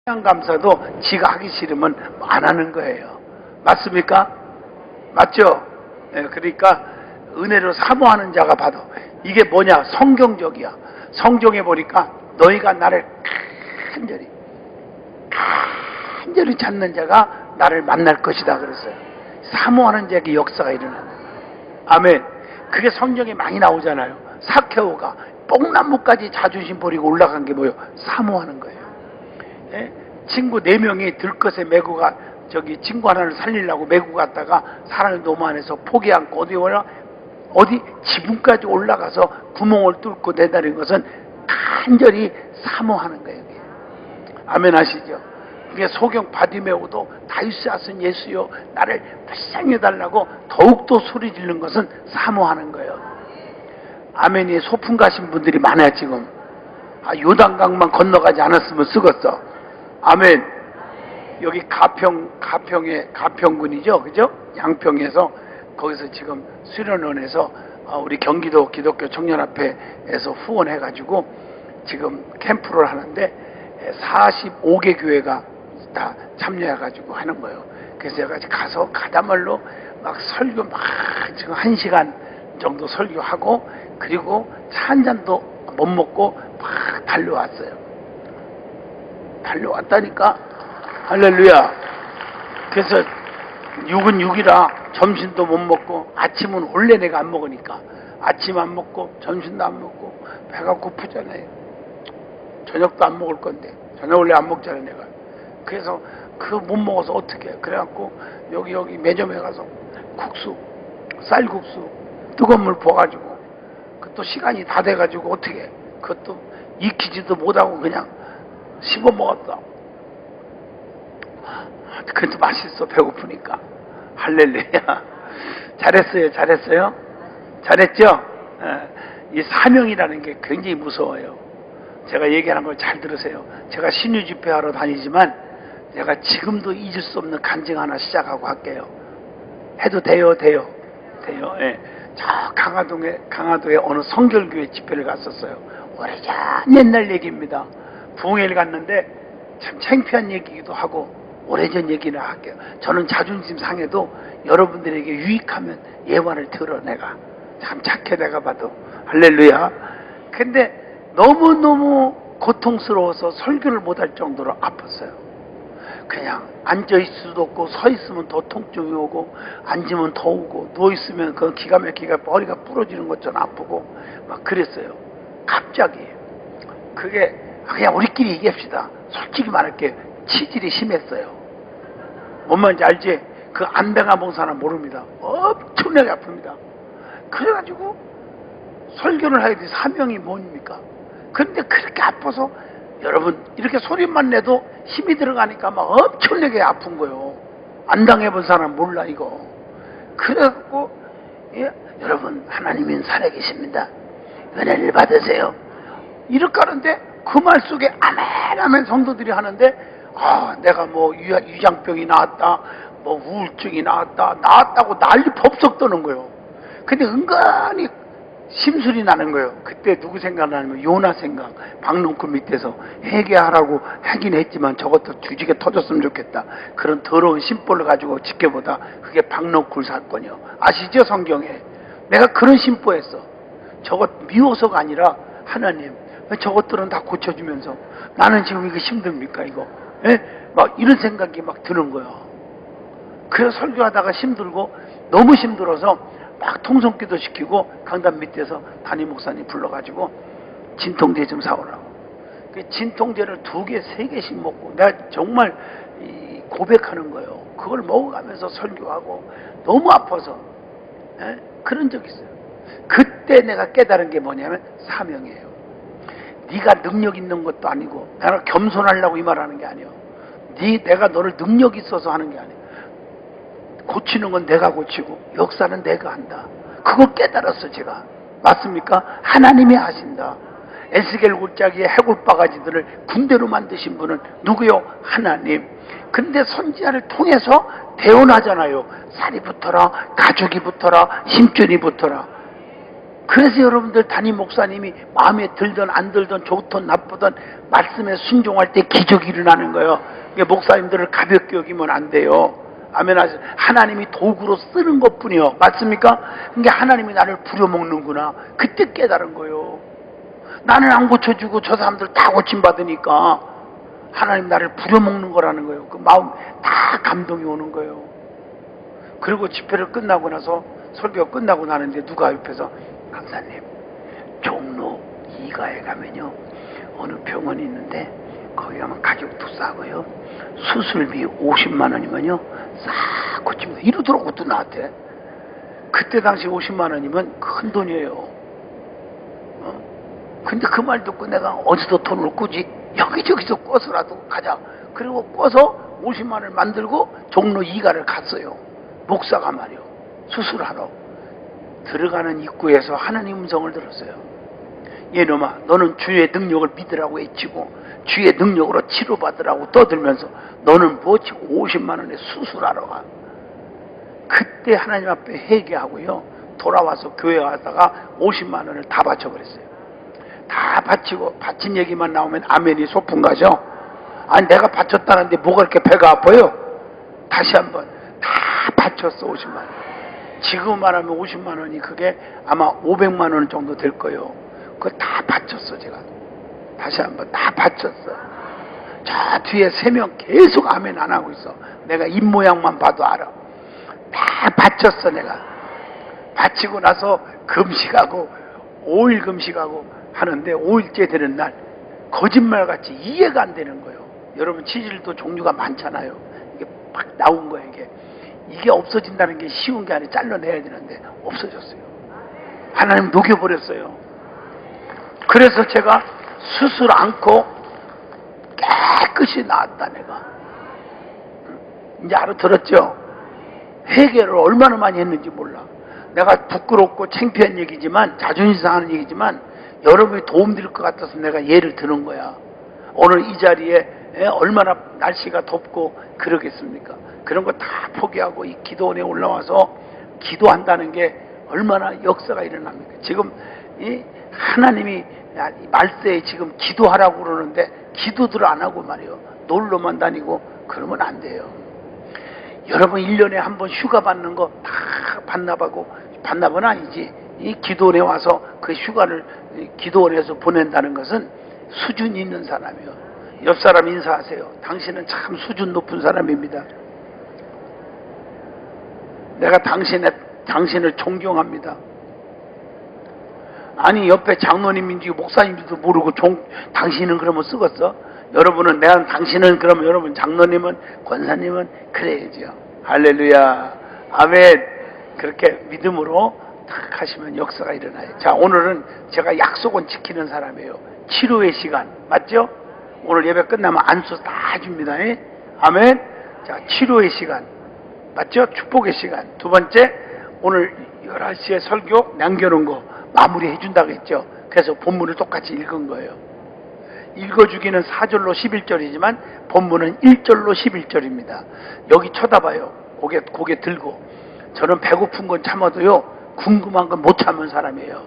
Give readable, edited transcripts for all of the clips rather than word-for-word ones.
감사도 지가 하기 싫으면 안 하는 거예요. 맞습니까? 맞죠? 네, 그러니까 은혜로 사모하는 자가 봐도 이게 뭐냐? 성경적이야. 성경에 보니까 너희가 나를 간절히 찾는 자가 나를 만날 것이다 그랬어요. 사모하는 자에게 역사가 일어나는 거예요. 아멘. 그게 성경에 많이 나오잖아요. 사케오가 뽕나무까지 자존심 버리고 올라간 게 뭐예요? 사모하는 거예요. 예? 친구 4명이 들것에 메고 친구 하나를 살리려고 메고 갔다가 사람이 너무 안 해서 포기 않고 어디 지붕까지 올라가서 구멍을 뚫고 내다린 것은 간절히 사모하는 거예요. 아멘 하시죠? 그게 소경 바디메오도 다윗의 아들 예수여 나를 불쌍히 해달라고 더욱더 소리 지르는 것은 사모하는 거예요. 아멘이 소풍 가신 분들이 많아요. 지금 요단강만 건너가지 않았으면 쓰겄어. 아멘. 여기 가평군이죠, 그죠? 양평에서 거기서 지금 수련원에서 우리 경기도 기독교 청년합회에서 후원해가지고 지금 캠프를 하는데 45개 교회가 다 참여해가지고 하는 거예요. 그래서 제가 가서 가다말로 막 설교 지금 1시간 정도 설교하고 그리고 차 한 잔도 못 먹고 막 달려왔어요. 달려왔다니까. 할렐루야. 그래서 6은 6이라 점심도 못 먹고 아침은 원래 내가 안 먹으니까 아침 안 먹고 점심도 안 먹고 배가 고프잖아요. 저녁도 안 먹을 건데 저녁 원래 안 먹잖아요 내가. 그래서 그거 못 먹어서 어떻게 해. 그래갖고 여기 매점에 가서 국수 쌀국수 뜨거운 물 부어가지고 또 시간이 다 돼가지고 어떻게 해. 그것도 익히지도 못하고 그냥 씹어 먹었다. 그것도 맛있어. 배고프니까. 할렐루야. 잘했어요? 잘했죠? 이 사명이라는 게 굉장히 무서워요. 제가 얘기하는 걸 잘 들으세요. 제가 신유 집회하러 다니지만 제가 지금도 잊을 수 없는 간증 하나 시작하고 할게요. 해도 돼요. 예. 저 강화도에 어느 성결교회 집회를 갔었어요. 오래전 옛날 얘기입니다. 부흥회를 갔는데 참 창피한 얘기기도 하고 오래전 얘기나 할게요. 저는 자존심 상해도 여러분들에게 유익하면 예화를 들어. 내가 참 착해. 내가 봐도. 할렐루야. 근데 너무너무 고통스러워서 설교를 못할 정도로 아팠어요. 그냥 앉아있을 수도 없고 서있으면 더 통증이 오고 앉으면 더 오고 누워있으면 그 기가 막히게 머리가 부러지는 것처럼 아프고 막 그랬어요. 갑자기 그게 그냥 우리끼리 얘기합시다. 솔직히 말할게. 치질이 심했어요. 뭔 말인지 알지? 그 안배가 본 사람 모릅니다. 엄청나게 아픕니다. 그래가지고 설교를 해야 돼. 사명이 뭡니까? 근데 그렇게 아파서 여러분 이렇게 소리만 내도 힘이 들어가니까 막 엄청나게 아픈 거예요. 안 당해본 사람 몰라 이거. 그래갖고 여러분 하나님은 살아계십니다. 은혜를 받으세요. 이렇게 하는데 그 말 속에 아멘 성도들이 하는데 내가 뭐 위장병이 나왔다, 뭐 우울증이 나왔다고 난리 법석 떠는 거예요. 근데 은근히 심술이 나는 거예요. 그때 누구 생각나냐면 요나 생각. 박농쿨 밑에서 회개하라고 하긴 했지만 저것도 주지게 터졌으면 좋겠다. 그런 더러운 심보를 가지고 지켜보다 그게 박농쿨 사건이요. 아시죠? 성경에 내가 그런 심보했어. 저것 미워서가 아니라 하나님 왜 저것들은 다 고쳐주면서 나는 지금 이거 힘듭니까 이거? 막 이런 생각이 막 드는 거예요. 그래서 설교하다가 힘들고 너무 힘들어서 막 통성기도 시키고 강단 밑에서 담임 목사님 불러가지고 진통제 좀 사오라고. 그 진통제를 2개, 3개씩 먹고 내가 정말 고백하는 거예요. 그걸 먹어가면서 설교하고 너무 아파서 그런 적이 있어요. 그때 내가 깨달은 게 뭐냐면 사명이에요. 네가 능력 있는 것도 아니고 나는 겸손하려고 이 말하는 게 아니에요. 내가 너를 능력 있어서 하는 게 아니에요. 고치는 건 내가 고치고 역사는 내가 한다. 그거 깨달았어 제가. 맞습니까? 하나님이 하신다. 에스겔 골짜기의 해골바가지들을 군대로 만드신 분은 누구요? 하나님. 근데 선지자를 통해서 대언하잖아요. 살이 붙어라, 가죽이 붙어라, 힘줄이 붙어라. 그래서 여러분들 담임 목사님이 마음에 들든 안 들든 좋든 나쁘든 말씀에 순종할 때 기적이 일어나는 거예요. 목사님들을 가볍게 여기면 안 돼요. 아멘. 하나님이 도구로 쓰는 것뿐이요. 맞습니까? 그러니까 하나님이 나를 부려먹는구나. 그때 깨달은 거예요. 나는 안 고쳐주고 저 사람들 다 고침받으니까 하나님 나를 부려먹는 거라는 거예요. 그 마음 다 감동이 오는 거예요. 그리고 집회를 끝나고 나서 설교가 끝나고 나는데 누가 옆에서 강사님 종로 2가에 가면요 어느 병원이 있는데 거기 가면 가격도 싸고요 수술비 50만 원이면요 싹 고칩니다 이러더라고. 또 나한테. 그때 당시 50만 원이면 큰 돈이에요. 근데 그 말 듣고 내가 어디서 돈을 꾸지? 여기저기서 꿔서라도 가자. 그리고 꿔서 50만 원을 만들고 종로 2가를 갔어요. 목사가 말이요 수술하러 들어가는 입구에서 하나님 음성을 들었어요. 얘놈아 너는 주의 능력을 믿으라고 외치고 주의 능력으로 치료받으라고 떠들면서 너는 뭐지 50만 원에 수술하러 가. 그때 하나님 앞에 회개하고요 돌아와서 교회 가다가 50만 원을 다 바쳐버렸어요. 다 바치고 바친 얘기만 나오면 아멘이 소풍 가죠. 아니 내가 바쳤다는데 뭐가 이렇게 배가 아파요? 다시 한번 다 바쳤어. 50만 원. 지금 말하면 50만 원이 그게 아마 500만 원 정도 될 거예요. 그거 다 바쳤어. 제가 다시 한번 다 바쳤어. 저 뒤에 3명 계속 아멘 안 하고 있어. 내가 입모양만 봐도 알아. 다 바쳤어. 내가 바치고 나서 금식하고 5일 금식하고 하는데 5일째 되는 날 거짓말같이 이해가 안 되는 거예요. 여러분 치질도 종류가 많잖아요. 이게 막 나온 거예요. 이게 없어진다는 게 쉬운 게 아니라 잘라내야 되는데 없어졌어요. 하나님 녹여버렸어요. 그래서 제가 수술 않고 깨끗이 나았다. 내가 이제 알아들었죠. 회개를 얼마나 많이 했는지 몰라. 내가 부끄럽고 창피한 얘기지만 자존심 상하는 얘기지만 여러분이 도움드릴 것 같아서 내가 예를 드는 거야. 오늘 이 자리에 얼마나 날씨가 덥고 그러겠습니까? 그런 거 다 포기하고 이 기도원에 올라와서 기도한다는 게 얼마나 역사가 일어납니까? 지금 이 하나님이 말세에 지금 기도하라고 그러는데 기도들 안 하고 말이요 놀러만 다니고 그러면 안 돼요. 여러분 1년에 한 번 휴가 받는 거 다 반납은 아니지. 이 기도원에 와서 그 휴가를 기도원에서 보낸다는 것은 수준 있는 사람이요. 옆 사람 인사하세요. 당신은 참 수준 높은 사람입니다. 내가 당신을 존경합니다. 아니 옆에 장로님인지 목사님인지도 모르고 당신은 그러면 쓰겠어? 여러분은 내가 당신은 그러면 여러분 장로님은 권사님은 그래야죠. 할렐루야 아멘. 그렇게 믿음으로 탁 하시면 역사가 일어나요. 자 오늘은 제가 약속은 지키는 사람이에요. 치료의 시간 맞죠? 오늘 예배 끝나면 안수 다 줍니다. 아멘. 자 치료의 시간 맞죠? 축복의 시간. 두 번째 오늘 11시에 설교 남겨놓은 거 마무리 해준다고 했죠. 그래서 본문을 똑같이 읽은 거예요. 읽어주기는 4절로 11절이지만 본문은 1절로 11절입니다. 여기 쳐다봐요. 고개 들고. 저는 배고픈 건 참아도요 궁금한 건 못 참은 사람이에요.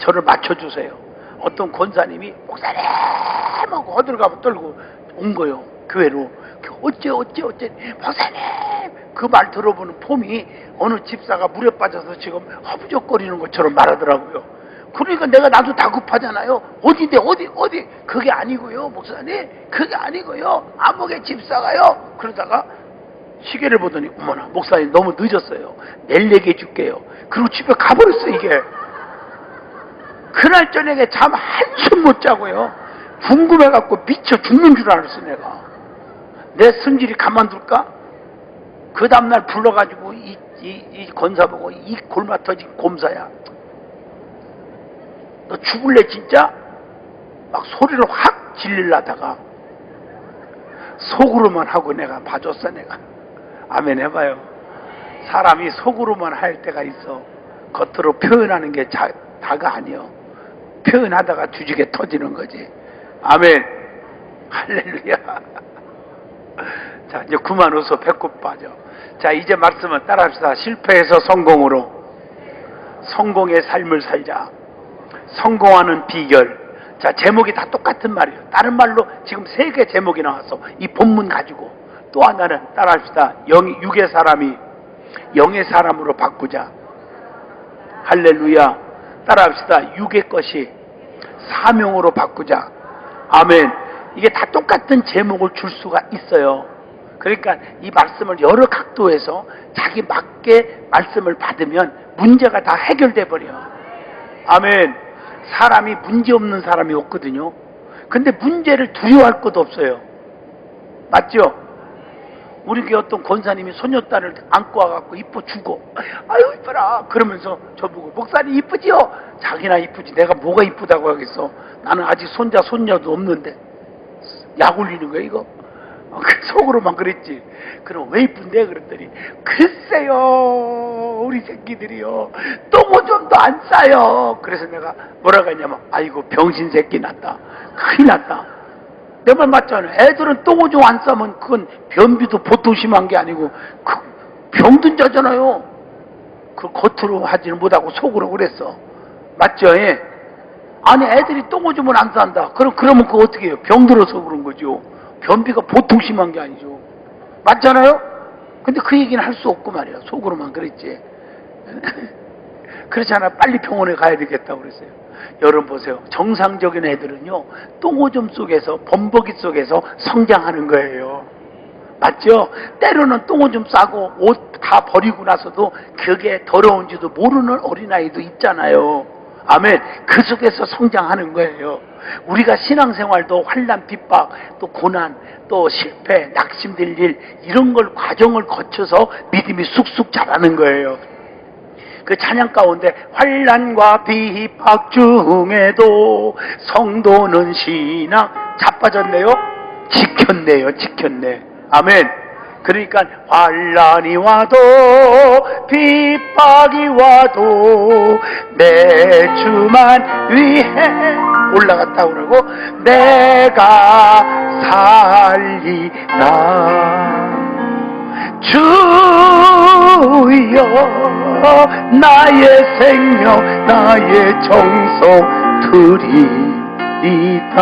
저를 맞춰주세요. 어떤 권사님이 목사님 하고 어딜가면 떨고 온 거예요. 교회로. 어째 목사님 그 말 들어보는 폼이 어느 집사가 물에 빠져서 지금 허부적거리는 것처럼 말하더라고요. 그러니까 내가 나도 다급하잖아요. 어디 그게 아니고요 목사님 그게 아니고요 암흑의 집사가요. 그러다가 시계를 보더니 어머나 목사님 너무 늦었어요. 내일 얘기해 줄게요. 그리고 집에 가버렸어. 이게 그날 저녁에 잠 한숨 못 자고요 궁금해갖고 미쳐 죽는 줄 알았어. 내가 내 성질이 가만둘까? 그 다음날 불러가지고 이 권사 보고 이 골마 터진 곰사야 너 죽을래 진짜? 막 소리를 확 질리려다가 속으로만 하고 내가 봐줬어. 내가 아멘 해봐요. 사람이 속으로만 할 때가 있어. 겉으로 표현하는 게 다가 아니요. 표현하다가 뒤지게 터지는 거지. 아멘 할렐루야. 자 이제 그만 웃어. 배꼽 빠져. 자 이제 말씀을 따라합시다. 실패에서 성공으로 성공의 삶을 살자. 성공하는 비결. 자, 제목이 다 똑같은 말이에요. 다른 말로 지금 3개 제목이 나왔어. 이 본문 가지고. 또 하나는 따라합시다. 육의 사람이 영의 사람으로 바꾸자. 할렐루야. 따라합시다. 육의 것이 사명으로 바꾸자. 아멘. 이게 다 똑같은 제목을 줄 수가 있어요. 그러니까 이 말씀을 여러 각도에서 자기 맞게 말씀을 받으면 문제가 다 해결돼 버려. 아멘. 사람이 문제 없는 사람이 없거든요. 근데 문제를 두려워할 것도 없어요. 맞죠? 우리 교회 어떤 권사님이 소녀딸을 안고 와갖고 이뻐 주고, 아유 이뻐라 그러면서 저보고, 목사님 이쁘지요? 자기나 이쁘지 내가 뭐가 이쁘다고 하겠어. 나는 아직 손자 손녀도 없는데 약 올리는 거야 이거? 속으로만 그랬지. 그럼 왜 이쁜데? 그랬더니, 글쎄요 우리 새끼들이요 똥오줌도 안 싸요. 그래서 내가 뭐라고 했냐면, 아이고 병신 새끼 났다, 큰일 났다. 내 말 맞잖아. 애들은 똥오줌 안 싸면 그건 변비도 보통 심한 게 아니고 병든 자잖아요. 그 겉으로 하지는 못하고 속으로 그랬어. 맞죠? 예? 아니 애들이 똥오줌을 안 싼다. 그러면 그거 어떻게 해요? 병들어서 그런 거죠. 변비가 보통 심한 게 아니죠. 맞잖아요? 근데 그 얘기는 할 수 없고 말이야. 속으로만 그랬지. 그렇잖아. 빨리 병원에 가야 되겠다고 그랬어요. 여러분 보세요. 정상적인 애들은요, 똥오줌 속에서, 범벅이 속에서 성장하는 거예요. 맞죠? 때로는 똥오줌 싸고 옷 다 버리고 나서도 그게 더러운지도 모르는 어린아이도 있잖아요. 아멘. 그 속에서 성장하는 거예요. 우리가 신앙생활도 환난, 핍박, 또 고난, 또 실패, 낙심될 일, 이런 걸 과정을 거쳐서 믿음이 쑥쑥 자라는 거예요. 그 찬양 가운데 환난과 비박 중에도 성도는 신앙 자빠졌네요. 지켰네. 아멘. 그러니까 환난이 와도 핍박이 와도 내 주만 위해 올라갔다 오라고, 내가 살리라. 주여 나의 생명 나의 정성 드리리다.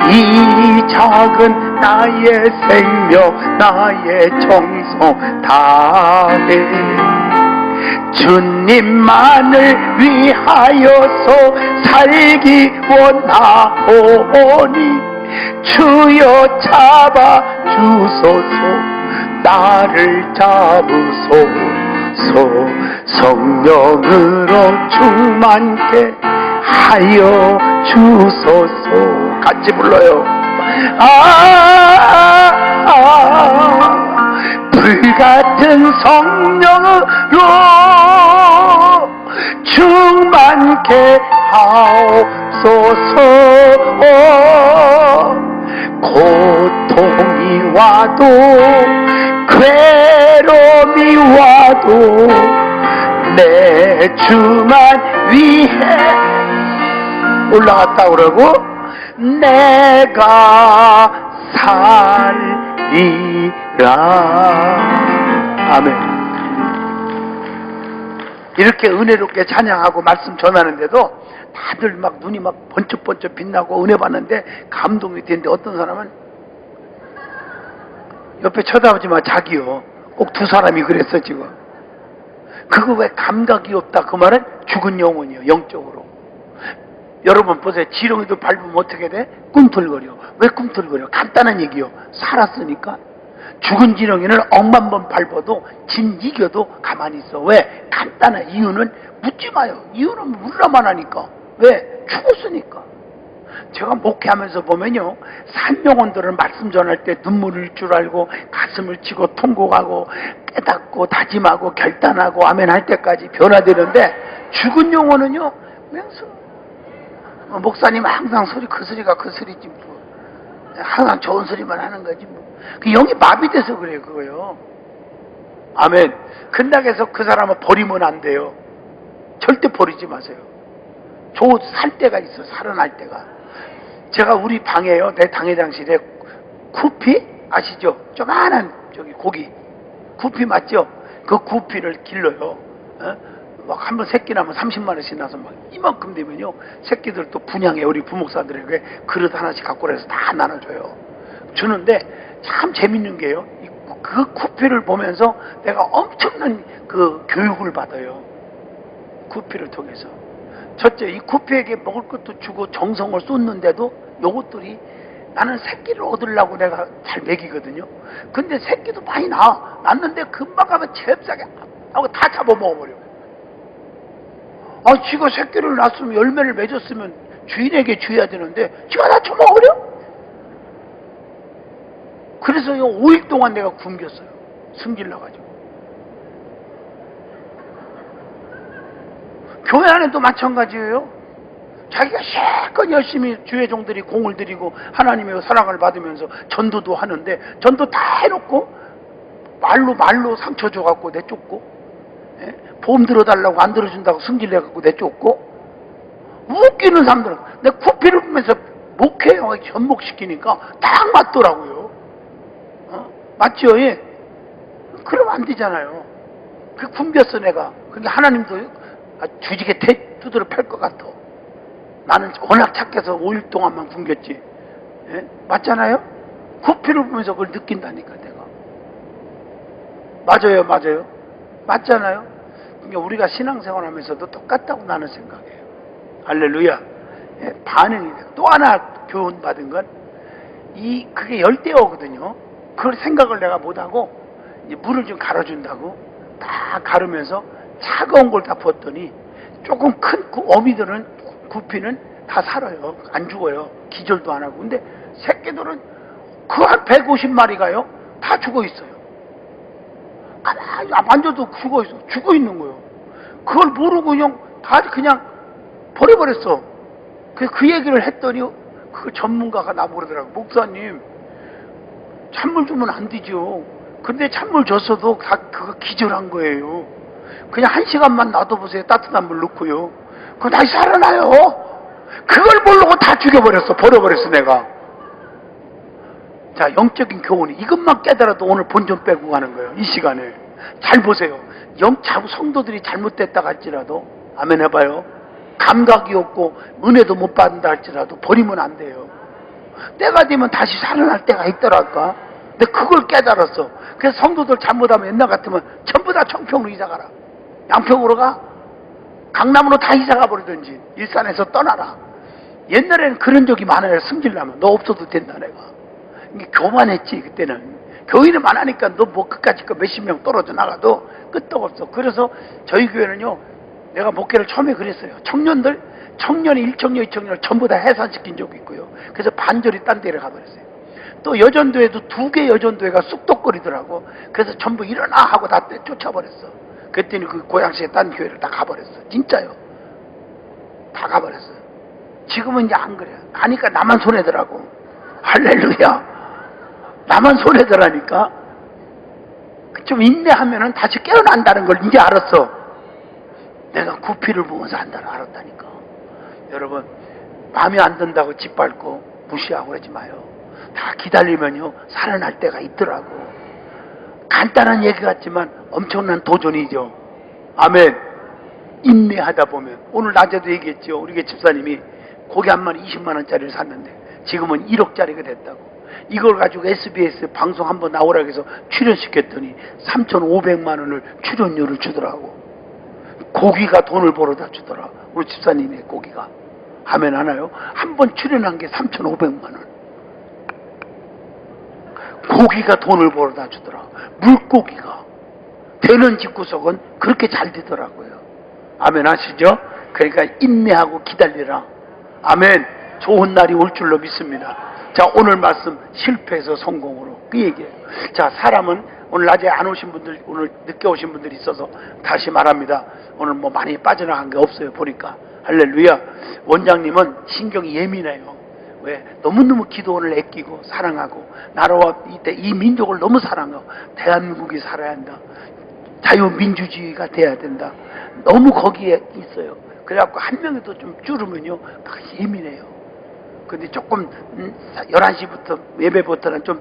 이 작은 나의 생명 나의 정성 다해 주님만을 위하여서 살기 원하오니 주여 잡아 주소서 나를 잡으소서 성령으로 충만케 하여 주소서. 같이 불러요. 불같은 성령으로 충만케 하옵소서. 고통이 와도 괴로움이 와도 내 주만 위해 올라갔다 오라고, 내가 살리라. 아멘. 이렇게 은혜롭게 찬양하고 말씀 전하는데도 다들 막 눈이 막 번쩍번쩍 빛나고 은혜 받는데 감동이 되는데, 어떤 사람은 옆에 쳐다보지 마 자기요. 꼭 2사람이 그랬어 지금. 그거 왜 감각이 없다 그 말은 죽은 영혼이요. 영적으로. 여러분 보세요. 지렁이도 밟으면 어떻게 돼? 꿈틀거려. 왜 꿈틀거려? 간단한 얘기요. 살았으니까. 죽은 지렁이는 억만 번 밟아도 진 이겨도 가만히 있어. 왜? 간단한 이유는 묻지 마요. 이유는 물러만 하니까. 왜? 죽었으니까. 제가 목회하면서 보면요, 산영혼들은 말씀 전할 때 눈물일 줄 알고 가슴을 치고 통곡하고 깨닫고 다짐하고 결단하고 아멘 할 때까지 변화되는데, 죽은 영혼은요 맹수. 목사님 항상 그 소리가 그 소리지 뭐. 항상 좋은 소리만 하는 거지 뭐. 그 영이 마비돼서 그래요 그거요. 아멘. 근다고 해서 그 사람은 버리면 안 돼요. 절대 버리지 마세요. 살 때가 있어. 살아날 때가. 제가 우리 방에요, 내 당회장실에 구피 아시죠? 조그만한 저기 고기 구피 맞죠? 그 구피를 길러요. 막 한 번 새끼 나면 30만 원씩 나서 막 이만큼 되면요, 새끼들 또 분양해. 우리 부목사들에게 그릇 하나씩 갖고 그래서 다 나눠줘요. 주는데 참 재밌는 게요, 그 쿠피를 보면서 내가 엄청난 그 교육을 받아요. 쿠피를 통해서. 첫째, 이 쿠피에게 먹을 것도 주고 정성을 쏟는데도 요것들이, 나는 새끼를 얻으려고 내가 잘 먹이거든요. 근데 새끼도 많이 낳았는데 금방 가면 잽싸게 하고 다 잡아먹어버려. 지가 새끼를 낳았으면 열매를 맺었으면 주인에게 줘야 되는데 지가 다 처먹어버려? 그래서 5일 동안 내가 굶겼어요. 승질 나가지고. 교회 안에도 마찬가지예요. 자기가 실컷 열심히 주의 종들이 공을 들이고 하나님의 사랑을 받으면서 전도도 하는데, 전도 다 해놓고 말로 상처 줘갖고 내쫓고, 보험 들어달라고 안 들어준다고 승질내갖고 내쫓고, 웃기는 사람들은 내 쿠피를 보면서 목회요 접목시키니까 딱 맞더라고요. 맞죠? 예. 그러면 안 되잖아요. 그 굶겼어 내가. 그게 하나님도 주지게 두드려 팰 것 같아. 나는 워낙 착해서 5일 동안만 굶겼지. 예? 맞잖아요? 쿠피를 보면서 그걸 느낀다니까 내가. 맞아요. 맞잖아요? 그러니까 우리가 신앙생활하면서도 똑같다고 나는 생각해요. 할렐루야. 예, 반응이 돼요. 또 하나 교훈받은 건 그게 열대어거든요. 그걸 생각을 내가 못하고 이제 물을 좀 갈아준다고 다 가르면서 차가운 걸 다 부었더니 조금 큰 어미들은, 구피는 다 살아요. 안 죽어요. 기절도 안 하고. 근데 새끼들은 그 한 150마리가요 다 죽어 있어요. 만져도 죽어 있는 거예요. 그걸 모르고 그냥 버려버렸어. 그 얘기를 했더니 그 전문가가 나보고 그러더라고. 목사님, 찬물 주면 안 되죠. 근데 찬물 줬어도 다 그거 기절한 거예요. 그냥 1시간만 놔둬보세요. 따뜻한 물 넣고요. 그거 다시 살아나요. 그걸 모르고 다 죽여버렸어. 버려버렸어 내가. 자, 영적인 교훈이 이것만 깨달아도 오늘 본전 빼고 가는 거예요. 이 시간에 잘 보세요. 성도들이 잘못됐다 할지라도, 아멘 해봐요. 감각이 없고 은혜도 못 받는다 할지라도 버리면 안 돼요. 때가 되면 다시 살아날 때가 있더랄까. 근데 그걸 깨달았어. 그래서 성도들 잘못하면 옛날 같으면 전부 다 청평으로 이사가라, 양평으로 가, 강남으로 다 이사가 버리든지 일산에서 떠나라. 옛날에는 그런 적이 많아요. 승질나면 너 없어도 된다 내가. 교만했지 그때는. 교인은 많으니까 너 뭐 끝까지 몇십 명 떨어져 나가도 끄떡 없어. 그래서 저희 교회는요, 내가 목회를 처음에 그랬어요. 청년이 1청년 2청년을 전부 다 해산시킨 적이 있고요. 그래서 반절이 딴 데를 가버렸어요. 또 여전도에도 2개 여전도회가 쑥덕거리더라고. 그래서 전부 일어나 하고 다 쫓아버렸어. 그랬더니 그 고양시에 딴 교회를 다 가버렸어. 진짜요. 다 가버렸어요. 지금은 이제 안 그래요. 하니까 나만 손해더라고. 할렐루야. 나만 손해더라니까. 좀 인내하면은 다시 깨어난다는 걸 이제 알았어. 내가 구피를 보면서 안다는 알았다니까. 여러분, 마음에 안 든다고 짓밟고 무시하고 그러지 마요. 다 기다리면요 살아날 때가 있더라고. 간단한 얘기 같지만 엄청난 도전이죠. 아멘. 인내하다 보면, 오늘 낮에도 얘기했죠. 우리 집사님이 고기 한 마리 20만 원짜리를 샀는데 지금은 1억짜리가 됐다고. 이걸 가지고 SBS 방송 한번 나오라고 해서 출연시켰더니 3,500만 원을 출연료를 주더라고. 고기가 돈을 벌어다 주더라. 우리 집사님의 고기가. 아멘 하나요? 한 번 출연한 게 3,500만 원. 고기가 돈을 벌어다 주더라. 물고기가. 되는 집구석은 그렇게 잘 되더라고요. 아멘 하시죠? 그러니까 인내하고 기다리라. 아멘. 좋은 날이 올 줄로 믿습니다. 자, 오늘 말씀 실패해서 성공으로, 그 얘기예요. 자, 사람은 오늘 낮에 안 오신 분들, 오늘 늦게 오신 분들이 있어서 다시 말합니다. 오늘 뭐 많이 빠져나간 게 없어요 보니까. 할렐루야. 원장님은 신경이 예민해요. 왜? 너무너무 기도원을 아끼고 사랑하고 나라와 이 민족을 너무 사랑하고 대한민국이 살아야 한다, 자유민주주의가 돼야 된다, 너무 거기에 있어요. 그래갖고 한 명이도 좀 줄으면요 예민해요. 근데 조금 11시부터 예배부터는 좀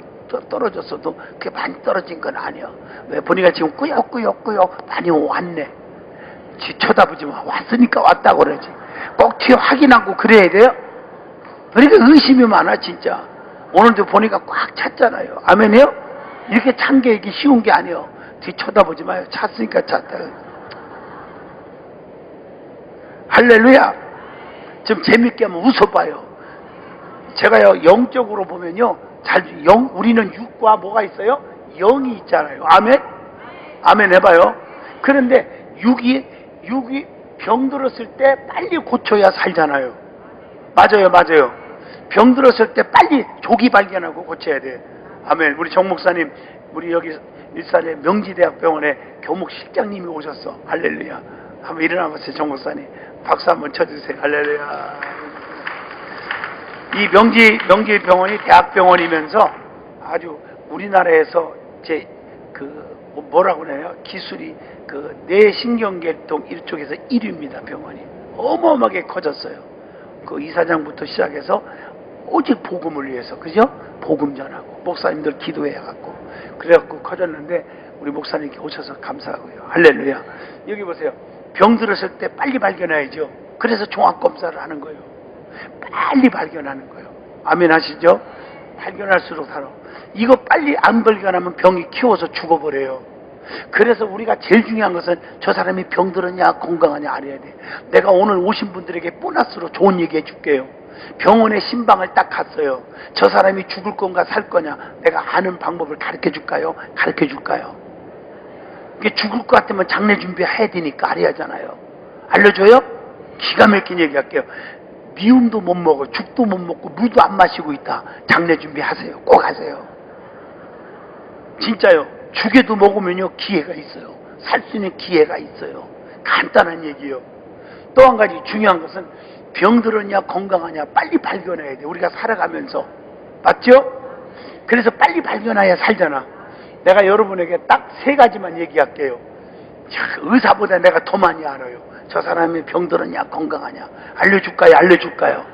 떨어졌어도 그게 많이 떨어진 건 아니야. 왜? 보니까 지금 꾸역꾸역 많이 왔네. 지 쳐다보지 마. 왔으니까 왔다고 그러지. 꼭 뒤에 확인하고 그래야 돼요. 그러니까 의심이 많아 진짜. 오늘도 보니까 꽉 찼잖아요. 아멘이요? 이렇게 찬 게 이게 쉬운 게 아니에요. 뒤 쳐다보지 마요. 찼으니까 찼다. 할렐루야. 좀 재밌게 한번 웃어봐요. 제가요 영적으로 보면요, 우리는 육과 뭐가 있어요? 영이 있잖아요. 아멘? 아멘 해봐요. 그런데 육이 병들었을 때 빨리 고쳐야 살잖아요. 맞아요. 병들었을 때 빨리 조기 발견하고 고쳐야 돼. 아멘. 우리 정 목사님, 우리 여기 일산의 명지대학병원에 교목 실장님이 오셨어. 할렐루야. 한번 일어나 보세요. 정 목사님 박수 한번 쳐주세요. 할렐루야. 이 명지병원이 대학병원이면서 아주 우리나라에서 뭐라고 그래요? 기술이 뇌신경계통 이쪽에서 1위입니다. 병원이 어마어마하게 커졌어요. 그 이사장부터 시작해서 오직 복음을 위해서, 그죠? 복음 전하고 목사님들 기도해갖고 그래갖고 커졌는데 우리 목사님께 오셔서 감사하고요. 할렐루야. 여기 보세요. 병들었을 때 빨리 발견해야죠. 그래서 종합검사를 하는 거예요. 빨리 발견하는 거예요. 아멘 하시죠? 발견할수록 살아. 이거 빨리 안 발견하면 병이 키워서 죽어버려요. 그래서 우리가 제일 중요한 것은 저 사람이 병들었냐 건강하냐 알아야 돼. 내가 오늘 오신 분들에게 보너스로 좋은 얘기 해줄게요. 병원에 신방을 딱 갔어요. 저 사람이 죽을 건가 살 거냐 내가 아는 방법을 가르쳐 줄까요? 이게 죽을 것 같으면 장례 준비해야 되니까 알아야 하잖아요. 알려줘요? 기가 막힌 얘기 할게요. 미움도 못 먹어, 죽도 못 먹고 물도 안 마시고 있다. 장례 준비하세요. 꼭 하세요. 진짜요. 죽에도 먹으면요 기회가 있어요. 살 수 있는 기회가 있어요. 간단한 얘기예요. 또 한 가지 중요한 것은 병들었냐 건강하냐 빨리 발견해야 돼. 우리가 살아가면서. 맞죠? 그래서 빨리 발견해야 살잖아. 내가 여러분에게 딱 3가지만 얘기할게요. 의사보다 내가 더 많이 알아요. 저 사람이 병들었냐 건강하냐 알려줄까요?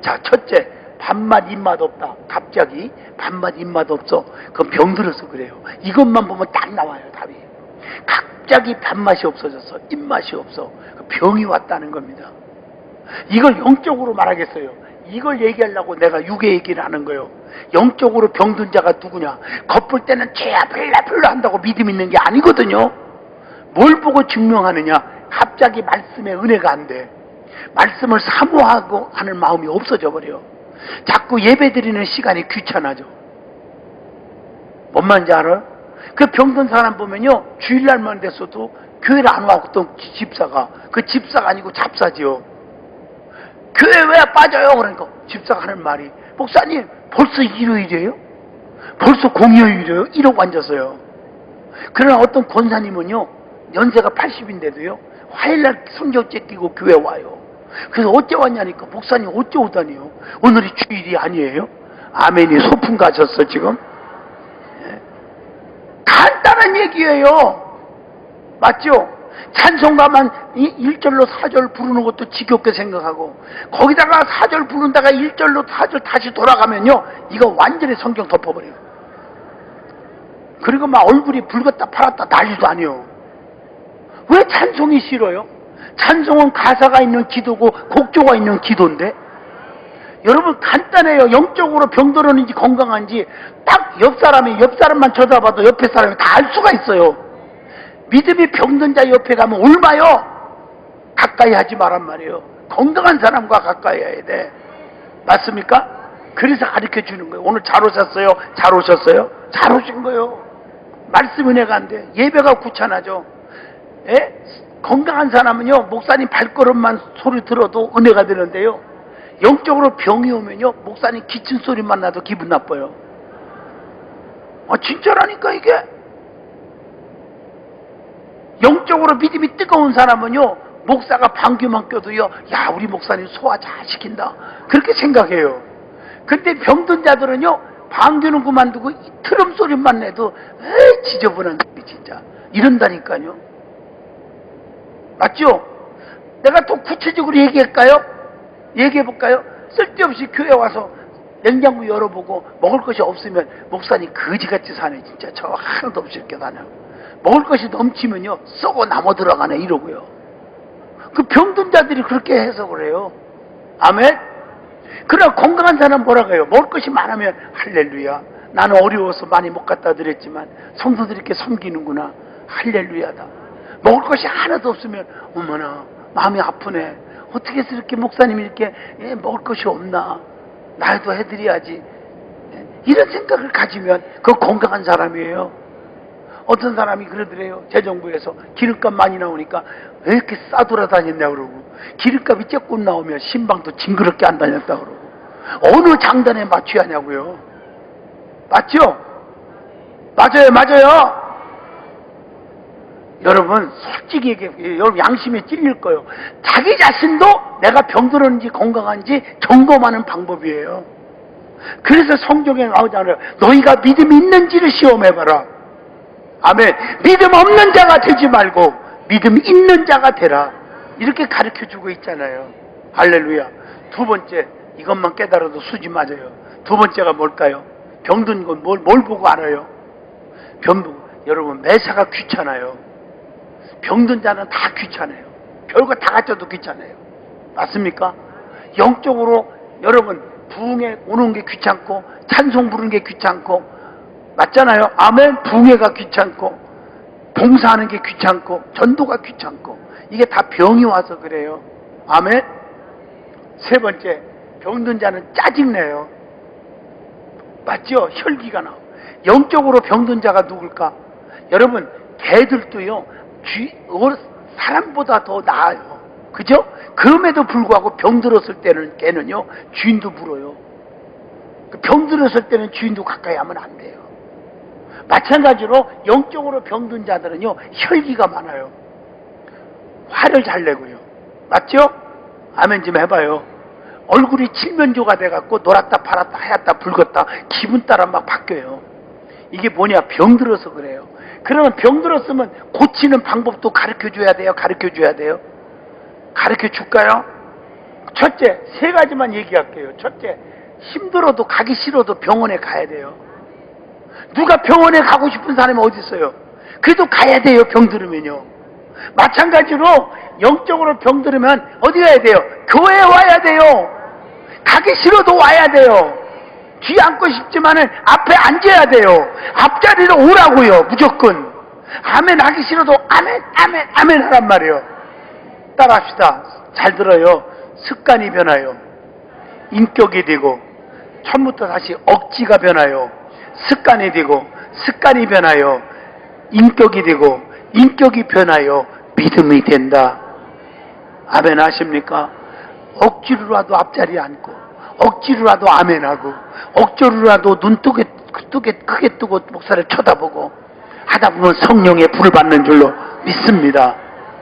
자, 첫째, 밥맛 입맛 없다. 갑자기 밥맛 입맛 없어. 그건 병들어서 그래요. 이것만 보면 딱 나와요 답이. 갑자기 밥맛이 없어졌어. 입맛이 없어. 병이 왔다는 겁니다. 이걸 영적으로 말하겠어요. 이걸 얘기하려고 내가 육의 얘기를 하는 거예요. 영적으로 병든 자가 누구냐? 겉볼 때는 죄야 별로 한다고 믿음 있는 게 아니거든요. 뭘 보고 증명하느냐? 갑자기 말씀의 은혜가 안 돼. 말씀을 사모하고 하는 마음이 없어져 버려. 자꾸 예배 드리는 시간이 귀찮아져. 뭔 말인지 알아요? 그 병든 사람 보면요 주일날만 됐어도 교회를 안 와고 또 집사가 아니고 잡사지요. 교회 왜 빠져요? 그러니까 집사가 하는 말이, 목사님 벌써 일요일이에요? 벌써 공휴일이에요? 이러고 앉아서요. 그러나 어떤 권사님은요 연세가 80인데도요 화요일날 성경책 끼고 교회 와요. 그래서 어째 왔냐니까, 목사님 어째 오다니요? 오늘이 주일이 아니에요? 아멘이 소풍 가셨어 지금? 예. 간단한 얘기예요. 맞죠? 찬송가만 1절로 4절 부르는 것도 지겹게 생각하고, 거기다가 4절 부른다가 1절로 4절 다시 돌아가면요 이거 완전히 성경 덮어버려요. 그리고 막 얼굴이 붉었다 팔았다 난리도 아니에요. 왜 찬송이 싫어요? 찬송은 가사가 있는 기도고 곡조가 있는 기도인데. 여러분 간단해요. 영적으로 병들었는지 건강한지 딱 옆 사람만 쳐다봐도 옆에 사람이 다 알 수가 있어요. 믿음이 병든 자 옆에 가면 울마요. 가까이 하지 말란 말이에요. 건강한 사람과 가까이 해야 돼. 맞습니까? 그래서 가르쳐 주는 거예요. 오늘 잘 오셨어요? 잘 오신 거예요. 말씀 은혜가 안 돼. 예배가 귀찮아져. 예? 건강한 사람은요 목사님 발걸음만 소리 들어도 은혜가 되는데요, 영적으로 병이 오면요 목사님 기침 소리만 나도 기분 나빠요. 진짜라니까 이게. 영적으로 믿음이 뜨거운 사람은요 목사가 방귀만 껴도요 야 우리 목사님 소화 잘 시킨다 그렇게 생각해요. 근데 병든 자들은요 방귀는 그만두고 트럼 소리만 내도 에이 지저분한 소리 진짜 이런다니까요. 맞죠? 내가 또 구체적으로 얘기해볼까요? 쓸데없이 교회 와서 냉장고 열어보고 먹을 것이 없으면 목사님 거지같이 사네 진짜. 저 하나도 없이 이렇게 다녀. 먹을 것이 넘치면요 썩어 남아 들어가네 이러고요. 그 병든 자들이 그렇게 해석을 해요. 아멘? 그러나 건강한 사람 뭐라고 해요? 먹을 것이 많으면 할렐루야. 나는 어려워서 많이 못 갖다 드렸지만 성도들이 이렇게 섬기는구나. 할렐루야다. 먹을 것이 하나도 없으면 어머나 마음이 아프네. 어떻게 해서 이렇게 목사님이 이렇게 먹을 것이 없나. 나도 해드려야지. 이런 생각을 가지면 그건 건강한 사람이에요. 어떤 사람이 그러더래요. 재정부에서 기름값 많이 나오니까 왜 이렇게 싸돌아다녔냐 그러고, 기름값이 조금 나오면 신방도 징그럽게 안 다녔다 그러고, 어느 장단에 맞춰야 하냐고요. 맞죠? 맞아요. 여러분 솔직히 얘기해, 여러분 양심에 찔릴 거예요. 자기 자신도 내가 병들었는지 건강한지 점검하는 방법이에요. 그래서 성경에 나오잖아요. 너희가 믿음이 있는지를 시험해봐라. 아멘. 믿음 없는 자가 되지 말고 믿음이 있는 자가 되라. 이렇게 가르쳐주고 있잖아요. 할렐루야. 두 번째, 이것만 깨달아도 수지 맞아요. 두 번째가 뭘까요? 병든 건 뭘 보고 알아요? 여러분 매사가 귀찮아요. 병든 자는 다 귀찮아요. 별거 다 갖춰도 귀찮아요. 맞습니까? 영적으로 여러분 부흥회 오는 게 귀찮고 찬송 부르는 게 귀찮고, 맞잖아요. 아멘. 부흥회가 귀찮고 봉사하는 게 귀찮고 전도가 귀찮고, 이게 다 병이 와서 그래요. 아멘. 세 번째, 병든 자는 짜증내요. 맞죠? 혈기가 나와. 영적으로 병든 자가 누굴까? 여러분 개들도요 사람보다 더 나아요. 그죠? 그럼에도 불구하고 병들었을 때는 개는요 주인도 물어요. 병들었을 때는 주인도 가까이 하면 안 돼요. 마찬가지로 영적으로 병든 자들은요 혈기가 많아요. 화를 잘 내고요. 맞죠? 아멘 좀 해봐요. 얼굴이 칠면조가 돼갖고 노랗다 파랗다 하얗다 붉었다 기분 따라 막 바뀌어요. 이게 뭐냐? 병들어서 그래요. 그러면 병들었으면 고치는 방법도 가르쳐줘야 돼요? 가르쳐줄까요? 첫째, 세 가지만 얘기할게요. 첫째, 힘들어도 가기 싫어도 병원에 가야 돼요. 누가 병원에 가고 싶은 사람이 어디 있어요? 그래도 가야 돼요. 병들으면요. 마찬가지로 영적으로 병들으면 어디 가야 돼요? 교회에 와야 돼요. 가기 싫어도 와야 돼요. 뒤 앉고 싶지만은 앞에 앉아야 돼요. 앞자리로 오라고요. 무조건. 아멘 하기 싫어도 아멘 하란 말이에요. 따라합시다. 잘 들어요. 습관이 변화요. 인격이 되고, 처음부터 다시 억지가 변화요. 습관이 되고, 습관이 변화요. 인격이 되고, 인격이 변화요. 믿음이 된다. 아멘 하십니까? 억지로라도 앞자리에 앉고, 억지로라도 아멘하고, 억지로라도 눈 크게 뜨고 목사를 쳐다보고 하다 보면 성령의 불을 받는 줄로 믿습니다.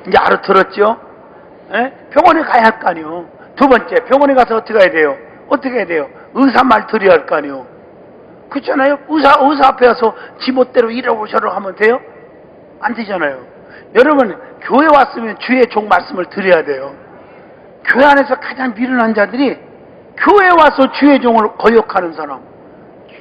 이제 알아들었죠? 병원에 가야 할 거 아니요. 두 번째, 병원에 가서 어떻게 해야 돼요? 의사 말 들어야 할 거 아니요. 그렇잖아요? 의사 앞에 와서 지멋대로 이러고 저러고 하면 돼요? 안 되잖아요. 여러분 교회 왔으면 주의 종 말씀을 드려야 돼요. 교회 안에서 가장 미련한 자들이 교회 와서 주의 종을 거역하는 사람,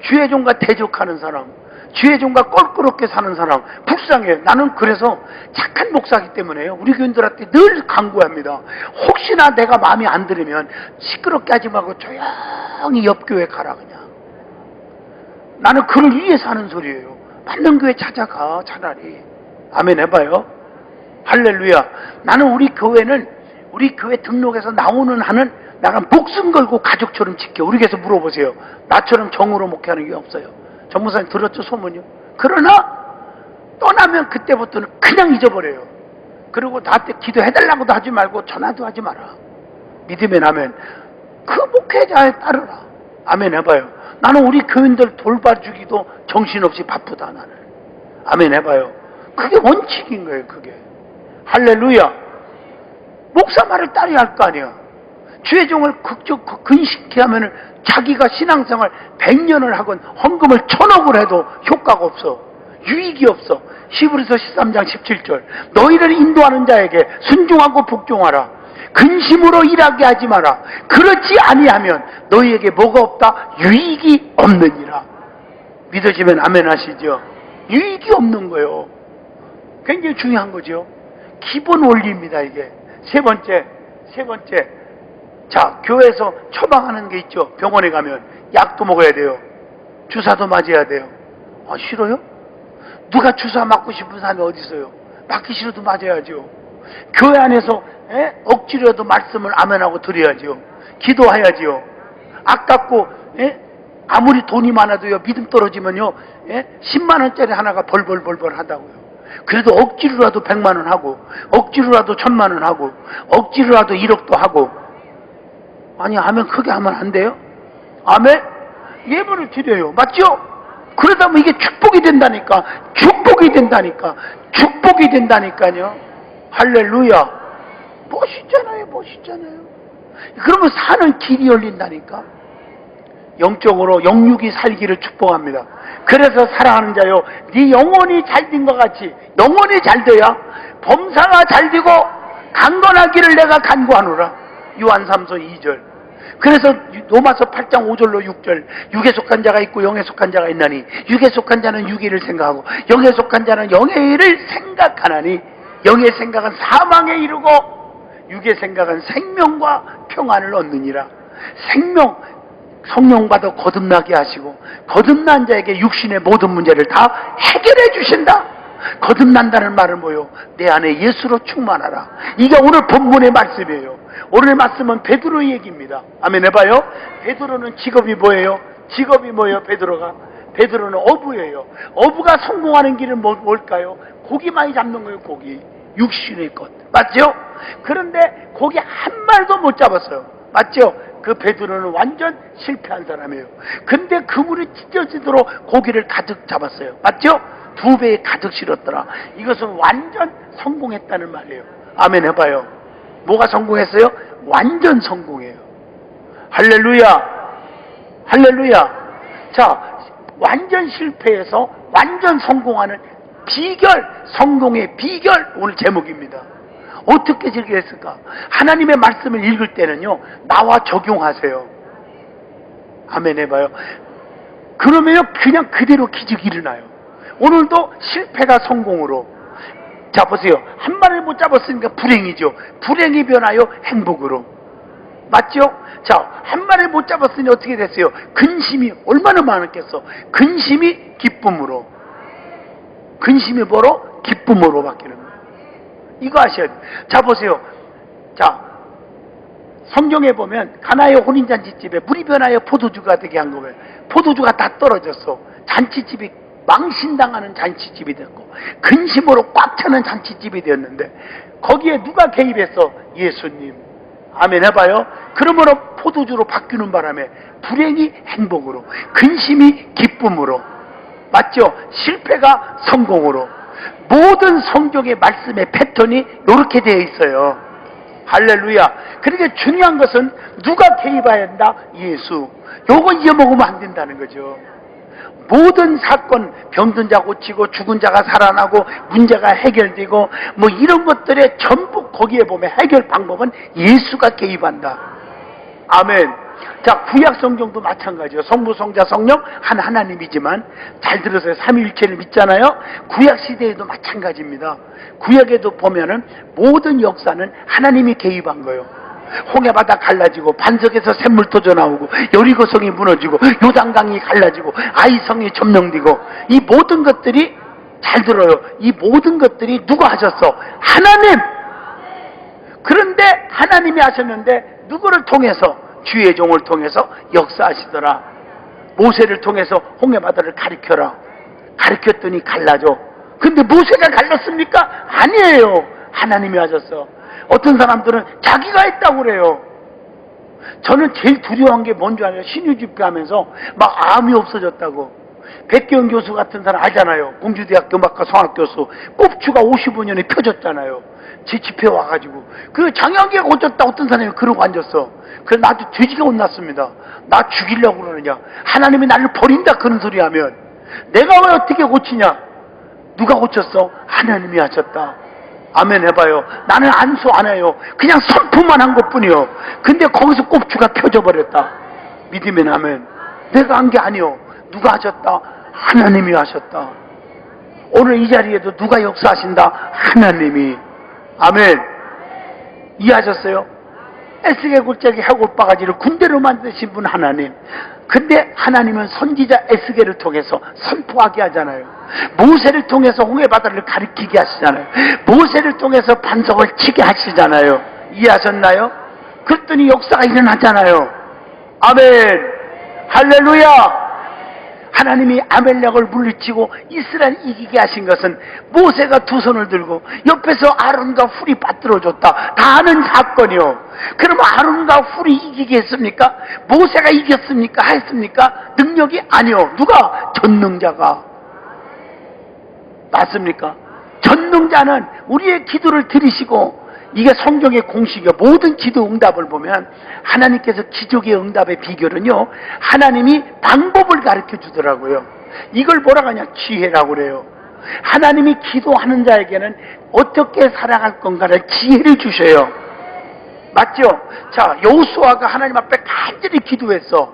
주의 종과 대적하는 사람, 주의 종과 껄끄럽게 사는 사람, 불쌍해요. 나는 그래서 착한 목사이기 때문에요. 우리 교인들한테 늘 강구합니다. 혹시나 내가 마음에 안 들으면 시끄럽게 하지 말고 조용히 옆 교회 가라 그냥. 나는 그를 위해서 하는 소리예요. 맞는 교회 찾아가 차라리. 아멘 해봐요. 할렐루야. 나는 우리 교회 등록해서 나오는 한은 나가 목숨 걸고 가족처럼 지켜. 우리 교회에서 물어보세요. 나처럼 정으로 목회하는 게 없어요. 전무사님 들었죠 소문이요? 그러나 떠나면 그때부터는 그냥 잊어버려요. 그리고 나한테 기도해달라고도 하지 말고 전화도 하지 마라. 믿으면 아멘. 그 목회자에 따르라. 아멘 해봐요. 나는 우리 교인들 돌봐주기도 정신없이 바쁘다 나는. 아멘 해봐요. 그게 원칙인 거예요. 그게. 할렐루야. 목사 말을 따라야 할 거 아니야. 주의 종을 근식케 하면은 자기가 신앙생활 100년을 하건 헌금을 1000억을 해도 효과가 없어. 유익이 없어. 히브리서 13장 17절. 너희를 인도하는 자에게 순종하고 복종하라. 근심으로 일하게 하지 마라. 그렇지 아니하면 너희에게 뭐가 없다? 유익이 없느니라. 믿으시면 아멘 하시죠. 유익이 없는 거예요. 굉장히 중요한 거죠. 기본 원리입니다. 이게 세 번째. 자, 교회에서 처방하는 게 있죠. 병원에 가면 약도 먹어야 돼요. 주사도 맞아야 돼요. 아, 싫어요? 누가 주사 맞고 싶은 사람이 어디 있어요? 맞기 싫어도 맞아야죠. 교회 안에서 억지로라도 말씀을 아멘하고 드려야죠. 기도해야죠. 아깝고 아무리 돈이 많아도요, 믿음 떨어지면요 10만 원짜리 하나가 벌벌벌벌 하다고요. 그래도 억지로라도 100만 원 하고, 억지로라도 1000만 원 하고, 억지로라도 1억도 하고. 아니, 아멘 크게 하면 안 돼요? 아멘? 예물을 드려요. 맞죠? 그러다 보면 이게 축복이 된다니까. 축복이 된다니까요. 할렐루야. 멋있잖아요. 그러면 사는 길이 열린다니까. 영적으로 영육이 살기를 축복합니다. 그래서 사랑하는 자요, 네 영혼이 잘 된 것 같이 영혼이 잘 돼야 범사가 잘 되고 강건하기를 내가 간구하노라. 요한 3서 2절. 그래서 로마서 8장 5절로 6절, 육에 속한 자가 있고 영에 속한 자가 있나니 육에 속한 자는 육의 일을 생각하고 영에 속한 자는 영의 일을 생각하나니 영의 생각은 사망에 이르고 육의 생각은 생명과 평안을 얻느니라. 생명, 성령 받아 거듭나게 하시고 거듭난 자에게 육신의 모든 문제를 다 해결해 주신다. 거듭난다는 말은 뭐요? 내 안에 예수로 충만하라. 이게 오늘 본문의 말씀이에요. 오늘 말씀은 베드로의 얘기입니다. 아멘 해봐요. 베드로는 직업이 뭐예요? 베드로는 어부예요. 어부가 성공하는 길은 뭘까요? 고기 많이 잡는 거예요. 고기, 육신의 것, 맞죠? 그런데 고기 한 마리도 못 잡았어요. 맞죠? 그 베드로는 완전 실패한 사람이에요. 근데 그물이 찢어지도록 고기를 가득 잡았어요. 맞죠? 2배에 가득 실었더라. 이것은 완전 성공했다는 말이에요. 아멘 해봐요. 뭐가 성공했어요? 완전 성공해요. 할렐루야. 자, 완전 실패해서 완전 성공하는 비결, 성공의 비결, 오늘 제목입니다. 어떻게 즐겼을까? 하나님의 말씀을 읽을 때는요, 나와 적용하세요. 아멘 해봐요. 그러면요, 그냥 그대로 기적이 일어나요. 오늘도 실패가 성공으로. 자, 보세요. 한 마리를 못 잡았으니까 불행이죠. 불행이 변하여 행복으로. 맞죠? 자, 한 마리를 못 잡았으니 어떻게 됐어요? 근심이 얼마나 많았겠어. 근심이 기쁨으로. 근심이 뭐로? 기쁨으로 바뀌는 거예요. 이거 아셔야 돼요. 자, 보세요. 자, 성경에 보면 가나의 혼인잔치집에 물이 변하여 포도주가 되게 한 거예요. 포도주가 다 떨어졌어. 잔치집이 망신당하는 잔치집이 됐고 근심으로 꽉 차는 잔치집이 되었는데 거기에 누가 개입했어? 예수님. 아멘 해봐요. 그러므로 포도주로 바뀌는 바람에 불행이 행복으로, 근심이 기쁨으로, 맞죠? 실패가 성공으로. 모든 성경의 말씀의 패턴이 이렇게 되어 있어요. 할렐루야. 그러니까 중요한 것은 누가 개입해야 한다? 예수. 요거 잊어먹으면 안 된다는 거죠. 모든 사건, 병든 자 고치고 죽은 자가 살아나고 문제가 해결되고 뭐 이런 것들에 전부 거기에 보면 해결 방법은 예수가 개입한다. 아멘. 자, 구약 성경도 마찬가지예요. 성부, 성자, 성령 한 하나님이지만 잘 들으세요. 삼위일체를 믿잖아요. 구약 시대에도 마찬가지입니다. 구약에도 보면은 모든 역사는 하나님이 개입한 거예요. 홍해바다 갈라지고 반석에서 샘물 터져 나오고 여리고성이 무너지고 요단강이 갈라지고 아이성이 점령되고 이 모든 것들이, 잘 들어요, 이 모든 것들이 누가 하셨어? 하나님. 그런데 하나님이 하셨는데 누구를 통해서? 주의 종을 통해서 역사하시더라. 모세를 통해서 홍해바다를 가리켜라. 가리켰더니 갈라져. 근데 모세가 갈랐습니까? 아니에요. 하나님이 하셨어. 어떤 사람들은 자기가 했다고 그래요. 저는 제일 두려운 게 뭔지 알아요? 신유 집회하면서 막 암이 없어졌다고. 백기영 교수 같은 사람 알잖아요. 공주대학교 음악과 성악 교수. 꼽추가 55년에 펴졌잖아요. 제 집회 와가지고 그 장영기가 고쳤다. 어떤 사람이 그러고 앉았어. 그래서 나도 돼지가 혼났습니다. 나 죽이려고 그러느냐, 하나님이 나를 버린다 그런 소리 하면 내가 왜 어떻게 고치냐? 누가 고쳤어? 하나님이 하셨다. 아멘 해봐요. 나는 안수 안 해요. 그냥 선포만 한 것뿐이요. 근데 거기서 꼽추가 펴져 버렸다. 믿으면 아멘. 내가 한 게 아니요. 누가 하셨다? 하나님이 하셨다. 오늘 이 자리에도 누가 역사하신다? 하나님이. 아멘. 이해하셨어요? 에스겔 골짜기 해골 바가지를 군대로 만드신 분 하나님. 근데 하나님은 선지자 에스겔을 통해서 선포하게 하잖아요. 모세를 통해서 홍해바다를 가리키게 하시잖아요. 모세를 통해서 반석을 치게 하시잖아요. 이해하셨나요? 그랬더니 역사가 일어나잖아요. 아멘. 할렐루야. 하나님이 아멜렉을 물리치고 이스라엘 이기게 하신 것은 모세가 두 손을 들고 옆에서 아론과 훌이 받들어줬다. 다 아는 사건이요. 그러면 아론과 훌이 이기게 했습니까? 모세가 이겼습니까? 했습니까? 능력이 아니요. 누가? 전능자가. 맞습니까? 전능자는 우리의 기도를 들으시고, 이게 성경의 공식이요. 모든 기도 응답을 보면 하나님께서 기적의 응답의 비결은요, 하나님이 방법을 가르쳐 주더라고요. 이걸 뭐라고 하냐? 지혜라고 그래요. 하나님이 기도하는 자에게는 어떻게 살아갈 건가를 지혜를 주셔요. 맞죠? 자, 여호수아가 하나님 앞에 간절히 기도했어.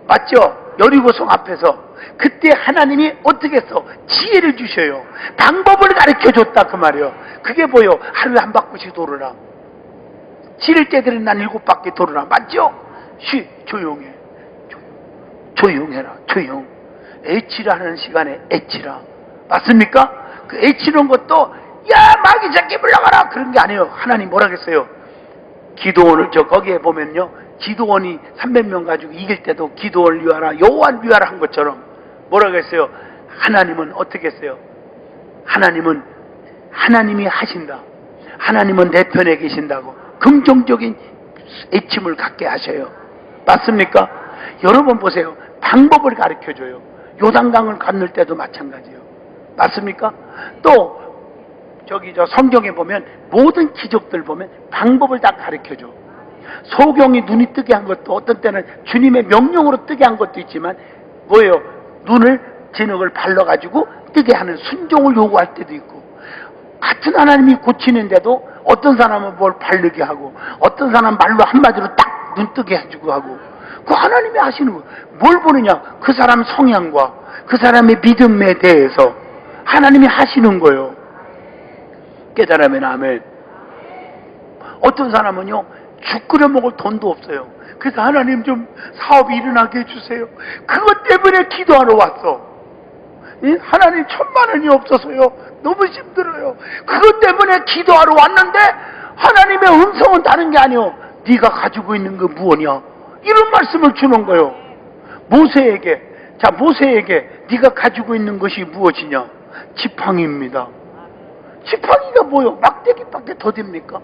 맞죠? 여리고성 앞에서. 그때 하나님이 어떻게 했어? 지혜를 주셔요. 방법을 가르쳐 줬다 그 말이에요. 그게 뭐요? 하루에 한 바퀴씩 돌으라. 지를 때들은 난 7바퀴 돌으라. 맞죠? 조용해. 조용해라. 조용. 애치라는 시간에 애치라. 맞습니까? 그 애치는 것도 야 마귀 새끼 물러가라 그런 게 아니에요. 하나님 뭐라 그랬어요? 기도원을 거기에 보면요, 기도원이 300명 가지고 이길 때도 기도원을 위하라, 여호와를 위하라 한 것처럼 뭐라고 했어요? 하나님은 어떻게 했어요? 하나님이 하신다. 하나님은 내 편에 계신다고 긍정적인 애침을 갖게 하셔요. 맞습니까? 여러분 보세요. 방법을 가르쳐줘요. 요단강을 건널 때도 마찬가지예요. 맞습니까? 또 성경에 보면 모든 기적들 보면 방법을 다 가르쳐줘. 소경이 눈이 뜨게 한 것도 어떤 때는 주님의 명령으로 뜨게 한 것도 있지만 뭐예요? 눈을 진흙을 발라가지고 뜨게 하는 순종을 요구할 때도 있고, 같은 하나님이 고치는데도 어떤 사람은 뭘 바르게 하고 어떤 사람은 말로 한마디로 딱 눈 뜨게 해주고 하고, 그 하나님이 하시는 거예요. 뭘 보느냐? 그 사람 성향과 그 사람의 믿음에 대해서 하나님이 하시는 거예요. 깨달으면 아멘. 어떤 사람은요, 죽 끓여 먹을 돈도 없어요. 그래서 하나님 좀 사업이 일어나게 해주세요. 그것 때문에 기도하러 왔어. 하나님 1,000만 원이 없어서요, 너무 힘들어요. 그것 때문에 기도하러 왔는데 하나님의 음성은 다른 게 아니요, 네가 가지고 있는 거 무엇이냐, 이런 말씀을 주는 거예요. 모세에게 네가 가지고 있는 것이 무엇이냐? 지팡이입니다. 지팡이가 뭐요? 막대기밖에 더 됩니까?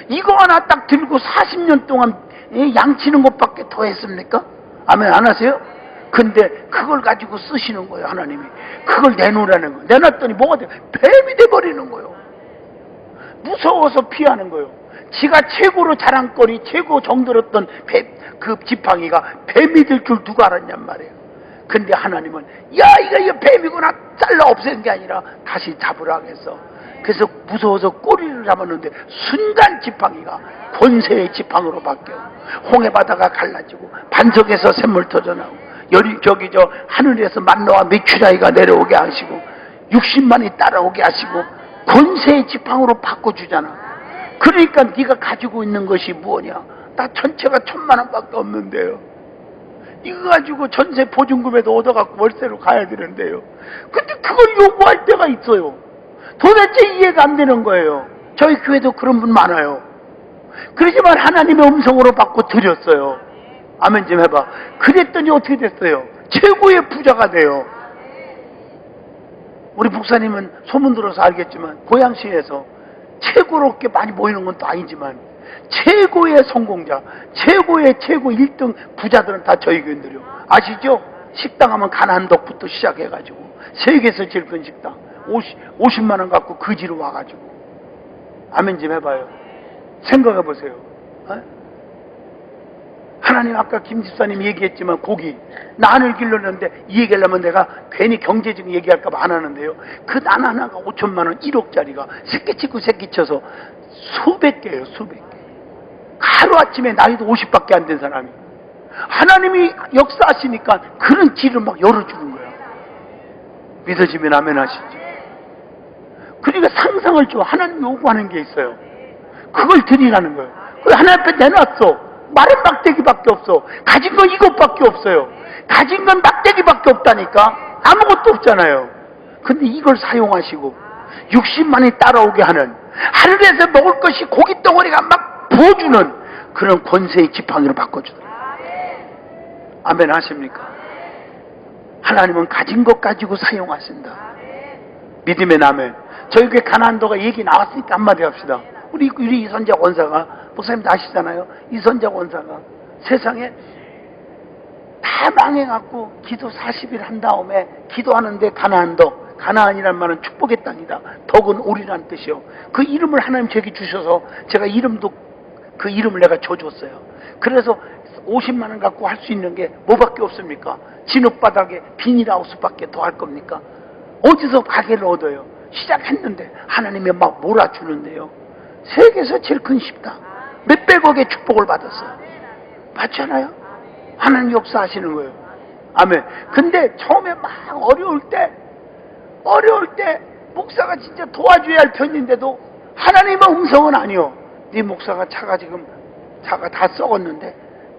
이거 하나 딱 들고 40년 동안 양치는 것밖에 더 했습니까? 아멘 안 하세요? 근데 그걸 가지고 쓰시는 거예요. 하나님이 그걸 내놓으라는 거예요. 내놨더니 뭐가 돼? 뱀이 돼버리는 거예요. 무서워서 피하는 거예요. 지가 최고로 자랑거리, 최고 정들었던 그 지팡이가 뱀이 될 줄 누가 알았냔 말이에요. 근데 하나님은 야 이거 뱀이구나, 잘라 없앤 게 아니라 다시 잡으라 하겠어. 그래서 무서워서 꼬리를 잡았는데 순간 지팡이가 권세의 지팡이로 바뀌어 홍해바다가 갈라지고 반석에서 샘물 터져나오고 하늘에서 만나와 메추라기가 내려오게 하시고 60만이 따라오게 하시고 권세의 지팡이로 바꿔주잖아. 그러니까 네가 가지고 있는 것이 무엇이냐? 나 전체가 1,000만 원밖에 없는데요. 이거 가지고 전세 보증금에도 얻어갖고 월세로 가야 되는데요. 근데 그걸 요구할 때가 있어요. 도대체 이해가 안 되는 거예요. 저희 교회도 그런 분 많아요. 그러지만 하나님의 음성으로 받고 드렸어요. 아멘 좀 해봐. 그랬더니 어떻게 됐어요? 최고의 부자가 돼요. 우리 목사님은 소문 들어서 알겠지만 고양시에서 최고롭게 많이 모이는 건 또 아니지만 최고의 성공자, 최고 1등 부자들은 다 저희 교인들이요. 아시죠? 식당 하면 가난덕부터 시작해가지고 세계에서 제일 큰 식당 50만 원 갖고 거지로 와가지고. 아멘 좀 해봐요. 생각해 보세요. 하나님 아까 김 집사님 얘기했지만 고기 난을 길렀는데 이 얘기하려면 내가 괜히 경제적인 얘기할까 봐 안 하는데요. 그 난 하나가 5천만 원 1억짜리가 새끼 치고 새끼 쳐서 수백 개예요. 수백 개. 하루아침에 나이도 50밖에 안 된 사람이 하나님이 역사하시니까 그런 길을 막 열어주는 거야. 믿어지면 아멘 하시죠. 그러니까 상상을 줘. 하나님 요구하는 게 있어요. 그걸 드리라는 거예요. 그걸 하나님 앞에 내놨어. 마른 막대기밖에 없어. 가진 건 이것밖에 없어요. 가진 건 막대기밖에 없다니까. 아무것도 없잖아요. 근데 이걸 사용하시고 60만이 따라오게 하는, 하늘에서 먹을 것이 고기 덩어리가 막 부어주는 그런 권세의 지팡이로 바꿔주더라고요. 아멘 하십니까? 하나님은 가진 것 가지고 사용하신다. 믿음의 아멘. 저희 교회 가나안도가 얘기 나왔으니까 한마디 합시다. 우리 이선자 권사가, 목사님도 아시잖아요. 이선자 권사가 세상에 다 망해갖고 기도 40일 한 다음에 기도하는데 가나안도, 가나안이란 말은 축복의 땅이다. 덕은 오리란 뜻이요. 그 이름을 하나님 제게 주셔서 제가 이름도 그 이름을 내가 줘줬어요. 그래서 50만 원 갖고 할 수 있는 게 뭐밖에 없습니까? 진흙바닥에 비닐하우스밖에 더 할 겁니까? 어디서 가게를 얻어요? 시작했는데 하나님이 막 몰아주는데요. 세계에서 제일 큰 십당 몇백억의 축복을 받았어요. 맞잖아요? 하나님 역사하시는 거예요. 아멘. 근데 처음에 막 어려울 때 목사가 진짜 도와줘야 할 편인데도 하나님의 음성은 아니요. 네 목사가 차가 다 썩었는데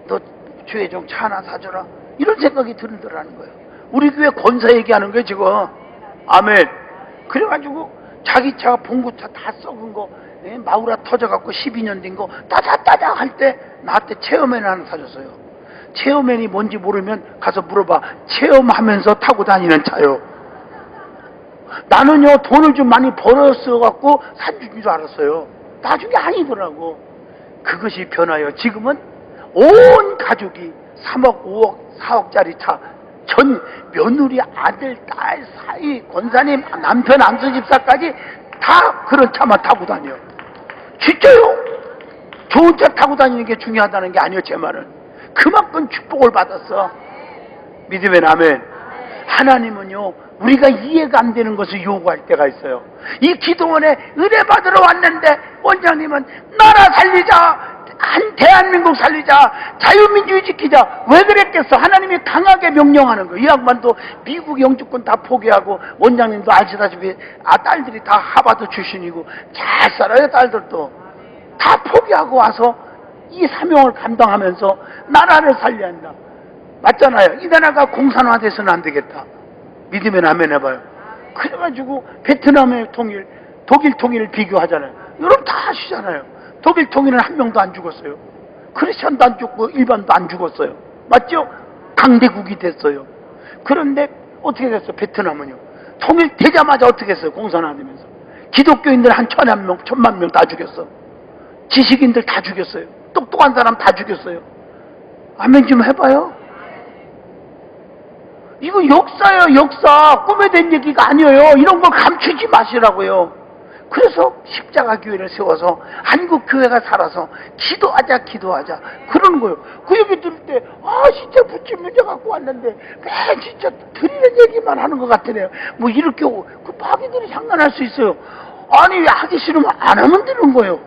너 주에 좀 차 하나 사줘라, 이런 생각이 들더라는 거예요. 우리 교회 권사 얘기하는 거예요 지금. 아멘. 그래가지고 자기 차가 봉구차 다 썩은 거, 마우라 터져갖고 12년 된 거 따닥따닥 할 때 나한테 체어맨 하나 사줬어요. 체어맨이 뭔지 모르면 가서 물어봐. 체험하면서 타고 다니는 차요. 나는요 돈을 좀 많이 벌었어갖고 사준 줄 알았어요. 나중에 아니더라고. 그것이 변하여 지금은 온 가족이 3억, 5억, 4억짜리 차, 전 며느리, 아들, 딸, 사위, 권사님, 남편, 안수집사까지 다 그런 차만 타고 다녀. 진짜요. 좋은 차 타고 다니는 게 중요하다는 게 아니에요. 제 말은 그만큼 축복을 받았어. 믿음의 아멘. 하나님은요 우리가 이해가 안 되는 것을 요구할 때가 있어요. 이 기도원에 은혜 받으러 왔는데 원장님은 나라 살리자, 한 대한민국 살리자, 자유민주주의 지키자, 왜 그랬겠어? 하나님이 강하게 명령하는 거예요. 이 양반도 미국 영주권 다 포기하고, 원장님도 아시다시피 딸들이 다 하버드 출신이고 잘 살아요. 딸들도 다 포기하고 와서 이 사명을 감당하면서 나라를 살려야 한다. 맞잖아요. 이 나라가 공산화돼서는 안 되겠다. 믿으면 아멘 해봐요. 그래가지고 베트남의 통일, 독일 통일을 비교하잖아요. 여러분 다 아시잖아요. 독일 통일은 한 명도 안 죽었어요. 크리스천도 안 죽고 일반도 안 죽었어요. 맞죠? 강대국이 됐어요. 그런데 어떻게 됐어요? 베트남은요 통일되자마자 어떻게 했어요? 공산화되면서 기독교인들 한 1,000명, 1,000만 명 다 죽였어. 지식인들 다 죽였어요. 똑똑한 사람 다 죽였어요. 아멘 좀 해봐요. 이거 역사예요. 역사. 꿈에 된 얘기가 아니에요. 이런 걸 감추지 마시라고요. 그래서 십자가 교회를 세워서 한국 교회가 살아서 기도하자 그러는 거예요. 그 얘기 들을 때 진짜 부친 문제 갖고 왔는데 왜 진짜 드리는 얘기만 하는 것 같으네요. 뭐 이렇게 그 마귀들이 장난할 수 있어요. 아니 하기 싫으면 안 하면 되는 거예요.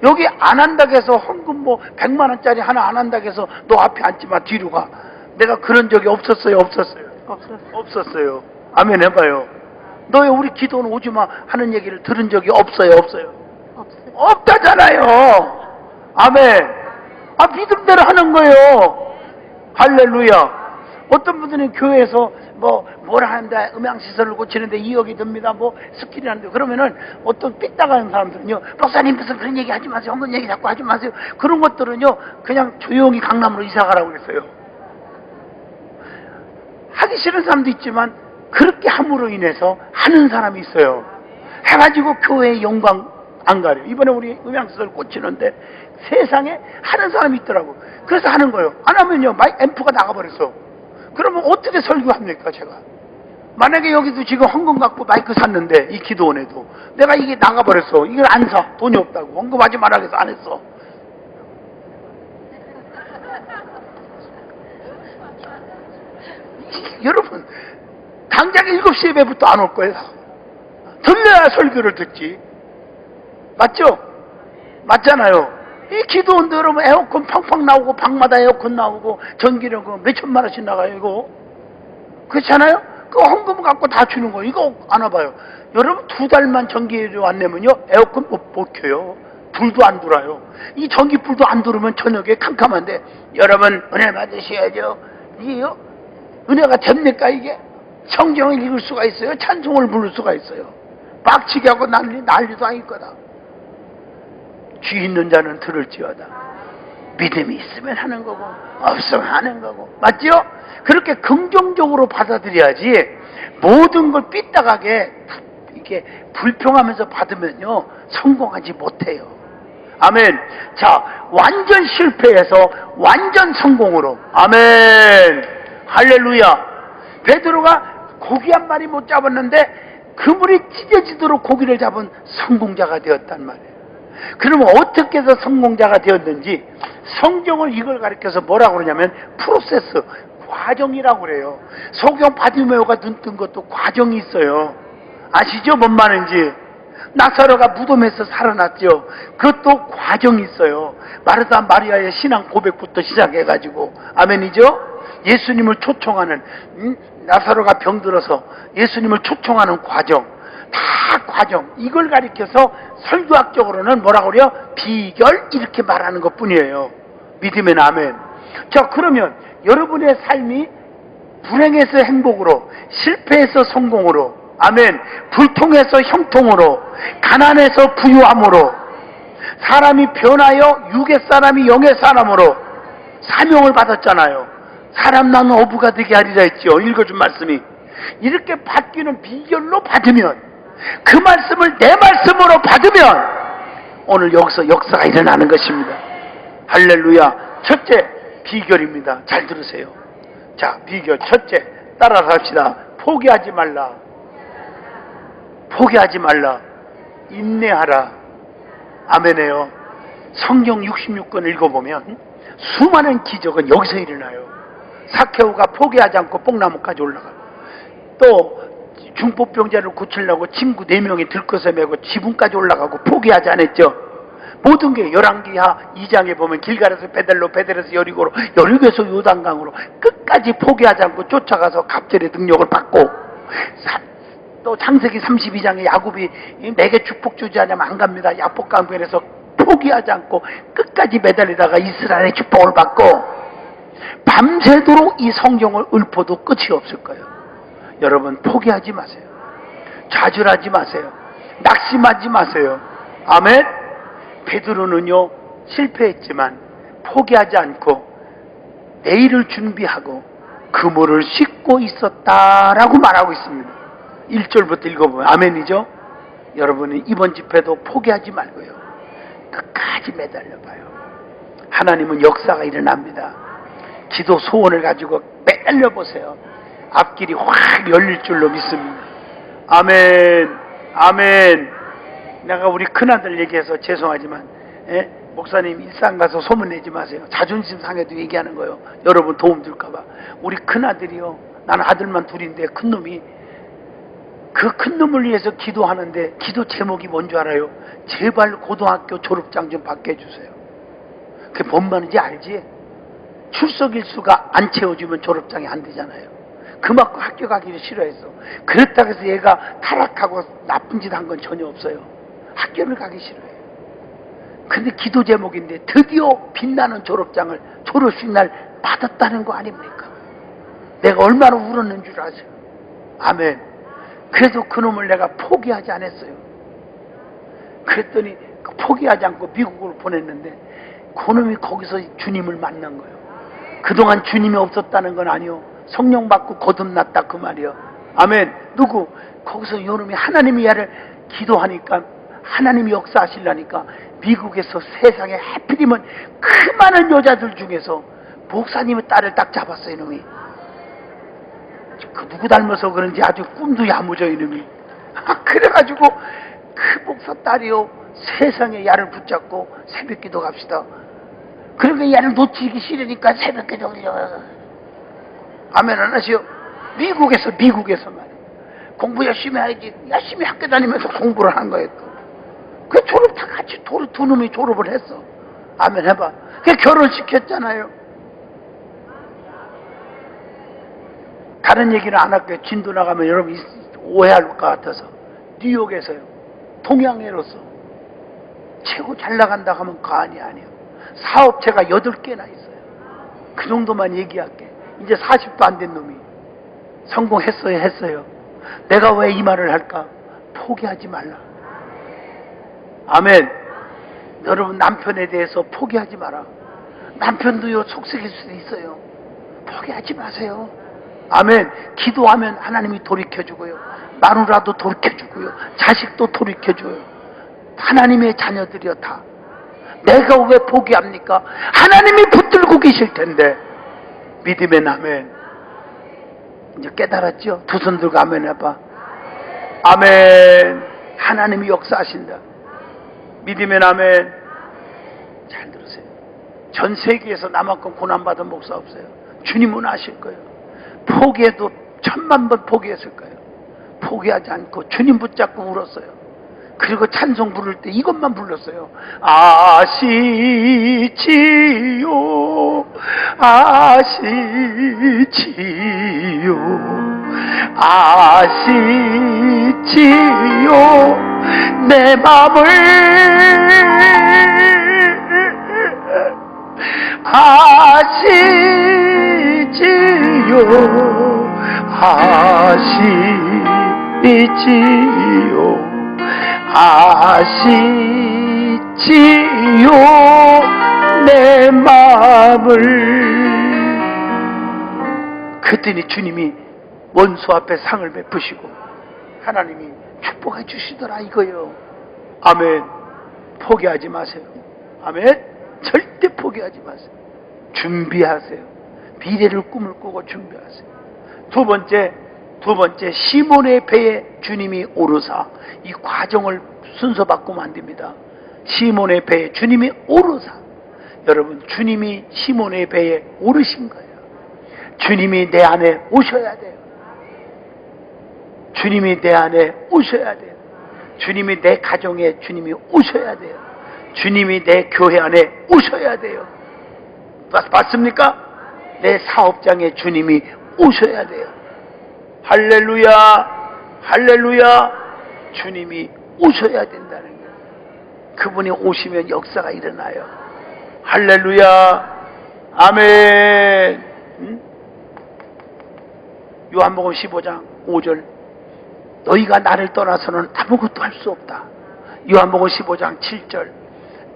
여기 안 한다고 해서 헌금 뭐 100만 원짜리 하나 안 한다고 해서 너 앞에 앉지 마, 뒤로 가. 내가 그런 적이 없었어요. 없었어요. 아멘 해봐요. 너의 우리 기도는 오지마 하는 얘기를 들은 적이 없어요. 없다잖아요. 아멘. 믿음대로 하는 거예요. 할렐루야. 어떤 분들은 교회에서 뭐라 하는데 음향시설을 고치는데 2억이 듭니다. 뭐 스킬이 하는데, 그러면은 어떤 삐딱하는 사람들은요, 목사님 무슨 그런 얘기 하지 마세요. 헌금 얘기 자꾸 하지 마세요. 그런 것들은요 그냥 조용히 강남으로 이사 가라고 그랬어요. 하기 싫은 사람도 있지만 그렇게 함으로 인해서 하는 사람이 있어요. 해가지고 교회의 영광 안 가려. 이번에 우리 음향시설 꽂히는데 세상에 하는 사람이 있더라고. 그래서 하는 거예요. 안 하면요 앰프가 나가버렸어. 그러면 어떻게 설교합니까 제가? 만약에 여기도 지금 헌금 갖고 마이크 샀는데 이 기도원에도 내가 이게 나가버렸어. 이걸 안 사. 돈이 없다고. 헌금하지 말라 해서 안 했어. 여러분 당장 7시 예배부터 안 올 거예요. 들려야 설교를 듣지. 맞죠? 맞잖아요. 이 기도원들 여러분 에어컨 팡팡 나오고 방마다 에어컨 나오고 전기료 몇 천만 원씩 나가요 이거. 그렇잖아요? 그 헌금 갖고 다 주는 거예요. 이거 안 와봐요. 여러분 2달만 전기료 안 내면요 에어컨 못 켜요. 불도 안 들어요. 이 전기불도 안 들어오면 저녁에 캄캄한데, 여러분 은혜 받으셔야죠. 이게요, 은혜가 됩니까 이게? 성경을 읽을 수가 있어요? 찬송을 부를 수가 있어요? 빡치게 하고 난리도 아닐 거다. 귀 있는 자는 들을지어다. 믿음이 있으면 하는 거고 없으면 하는 거고, 맞죠? 그렇게 긍정적으로 받아들여야지 모든 걸 삐딱하게 이렇게 불평하면서 받으면요 성공하지 못해요. 아멘. 자, 완전 실패해서 완전 성공으로. 아멘. 할렐루야. 베드로가 고기 한 마리 못 잡았는데 그물이 찢어지도록 고기를 잡은 성공자가 되었단 말이에요. 그러면 어떻게 해서 성공자가 되었는지 성경을 이걸 가르쳐서 뭐라고 그러냐면 프로세스, 과정이라고 그래요. 소경 바디메오가 눈 뜬 것도 과정이 있어요. 아시죠? 뭔 말인지. 나사로가 무덤에서 살아났죠. 그것도 과정이 있어요. 마르다 마리아의 신앙 고백부터 시작해가지고, 아멘이죠? 예수님을 초청하는, 나사로가 병들어서 예수님을 초청하는 과정, 다 과정. 이걸 가리켜서 설교학적으로는 뭐라고 그래요? 비결, 이렇게 말하는 것 뿐이에요. 믿으면 아멘. 자, 그러면 여러분의 삶이 불행에서 행복으로, 실패에서 성공으로, 아멘, 불통에서 형통으로, 가난에서 부유함으로, 사람이 변하여 육의 사람이 영의 사람으로 사명을 받았잖아요. 사람 낳는 어부가 되게 하리라 했죠. 읽어준 말씀이. 이렇게 바뀌는 비결로 받으면, 그 말씀을 내 말씀으로 받으면 오늘 여기서 역사가 일어나는 것입니다. 할렐루야. 첫째 비결입니다. 잘 들으세요. 자, 비결 첫째, 따라서 합시다. 포기하지 말라. 포기하지 말라. 인내하라. 아멘이에요. 성경 66권 읽어보면 수많은 기적은 여기서 일어나요. 삭개오가 포기하지 않고 뽕나무까지 올라가요. 또 중풍병자를 고치려고 친구 4명이 들것에 메고 지붕까지 올라가고 포기하지 않았죠. 모든 게 열왕기하 2장에 보면 길갈에서 베델로, 베델에서 여리고로, 여리고에서 요단강으로 끝까지 포기하지 않고 쫓아가서 갑절의 능력을 받고, 또 창세기 32장에 야곱이 내게 축복 주지 않으면 안 갑니다. 야복강변에서 포기하지 않고 끝까지 매달리다가 이스라엘의 축복을 받고, 밤새도록 이 성경을 읊어도 끝이 없을 거예요. 여러분 포기하지 마세요. 좌절하지 마세요. 낙심하지 마세요. 아멘. 베드로는요 실패했지만 포기하지 않고 내일을 준비하고 그물을 씻고 있었다라고 말하고 있습니다. 1절부터 읽어보면 아멘이죠. 여러분이 이번 집회도 포기하지 말고요 끝까지 매달려봐요. 하나님은 역사가 일어납니다. 기도 소원을 가지고 매달려보세요. 앞길이 확 열릴 줄로 믿습니다. 아멘. 아멘. 내가 우리 큰아들 얘기해서 죄송하지만, 목사님 일산 가서 소문내지 마세요. 자존심 상해도 얘기하는 거예요. 여러분 도움 줄까봐. 우리 큰아들이요, 나는 아들만 둘인데 큰놈이, 그 큰놈을 위해서 기도하는데 기도 제목이 뭔 줄 알아요? 제발 고등학교 졸업장 좀 받게 해주세요. 그게 뭔 말인지 알지? 출석 일수가 안 채워주면 졸업장이 안 되잖아요. 그만큼 학교 가기를 싫어했어. 그렇다고 해서 얘가 타락하고 나쁜 짓 한 건 전혀 없어요. 학교를 가기 싫어해요. 근데 기도 제목인데 드디어 빛나는 졸업장을 졸업식 날 받았다는 거 아닙니까? 내가 얼마나 울었는 줄 아세요? 아멘. 그래서 그놈을 내가 포기하지 않았어요. 그랬더니 포기하지 않고 미국으로 보냈는데 그놈이 거기서 주님을 만난 거예요. 그동안 주님이 없었다는 건 아니요. 성령 받고 거듭났다 그 말이요. 아멘. 누구? 거기서 요놈이 하나님이 얘를 기도하니까 하나님이 역사하시려니까 미국에서 세상에 하필이면 그 많은 여자들 중에서 목사님의 딸을 딱 잡았어요. 이놈이. 그 누구 닮아서 그런지 아주 꿈도 야무져 이놈이. 그래가지고 그 목사 딸이요 세상에 야를 붙잡고 새벽기도 갑시다. 그러니까 야를 놓치기 싫으니까 새벽기도 아멘 안 하시오? 미국에서 말이야. 공부 열심히 해야지. 열심히 학교 다니면서 공부를 한 거예요. 그 졸업 다 같이 두 놈이 졸업을 했어. 아멘 해봐. 그 결혼시켰잖아요. 다른 얘기는 안 할게요. 진도 나가면 여러분 오해할 것 같아서. 뉴욕에서요. 동양애로서. 최고 잘 나간다 하면 과언이 아니에요. 사업체가 8개나 있어요. 그 정도만 얘기할게. 이제 40도 안 된 놈이 성공했어요, 했어요. 내가 왜 이 말을 할까? 포기하지 말라. 아멘. 여러분, 남편에 대해서 포기하지 마라. 남편도요, 속썩일 수도 있어요. 포기하지 마세요. 아멘. 기도하면 하나님이 돌이켜주고요, 마누라도 돌이켜주고요, 자식도 돌이켜줘요. 하나님의 자녀들이요, 다. 내가 왜 포기합니까? 하나님이 붙들고 계실 텐데. 믿으면 아멘. 이제 깨달았죠? 두 손 들고 아멘 해봐. 아멘. 하나님이 역사하신다. 믿으면 아멘. 잘 들으세요. 전 세계에서 나만큼 고난받은 목사 없어요. 주님은 아실 거예요. 포기해도 1000만 번 포기했을 거예요. 포기하지 않고 주님 붙잡고 울었어요. 그리고 찬송 부를 때 이것만 불렀어요. 아시지요, 아시지요, 아시지요, 내 맘을 아시지요, 아시지요, 아시지요, 내 마음을. 그랬더니 주님이 원수 앞에 상을 베푸시고 하나님이 축복해 주시더라 이거요. 아멘. 포기하지 마세요. 아멘. 절대 포기하지 마세요. 준비하세요. 미래를 꿈을 꾸고 준비하세요. 두 번째, 시몬의 배에 주님이 오르사. 이 과정을 순서 바꾸면 안 됩니다. 시몬의 배에 주님이 오르사. 여러분, 주님이 시몬의 배에 오르신 거예요. 주님이 내 안에 오셔야 돼요. 주님이 내 안에 오셔야 돼요. 주님이 내 가정에 주님이 오셔야 돼요. 주님이 내 교회 안에 오셔야 돼요. 맞습니까? 내 사업장에 주님이 오셔야 돼요. 할렐루야, 할렐루야. 주님이 오셔야 된다는 거예요. 그분이 오시면 역사가 일어나요. 할렐루야, 아멘. 요한복음 15장 5절. 너희가 나를 떠나서는 아무것도 할 수 없다. 요한복음 15장 7절.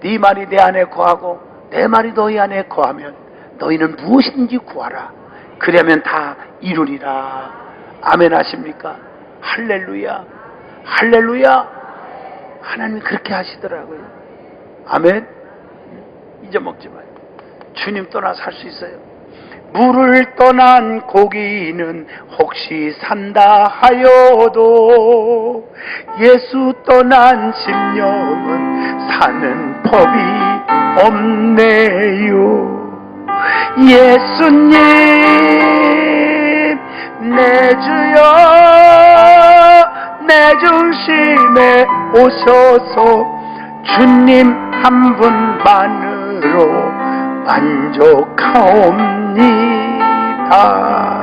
네 말이 내 안에 거하고 내 말이 너희 안에 거하면 너희는 무엇이든지 구하라. 그러면 다 이루리라. 아멘 하십니까? 할렐루야, 할렐루야. 하나님이 그렇게 하시더라고요. 아멘. 잊어먹지 마요. 주님 떠나서 할 수 있어요. 물을 떠난 고기는 혹시 산다 하여도 예수 떠난 심령은 사는 법이 없네요. 예수님 내 주여 내 중심에 오셔서 주님 한 분만으로 만족하옵니다.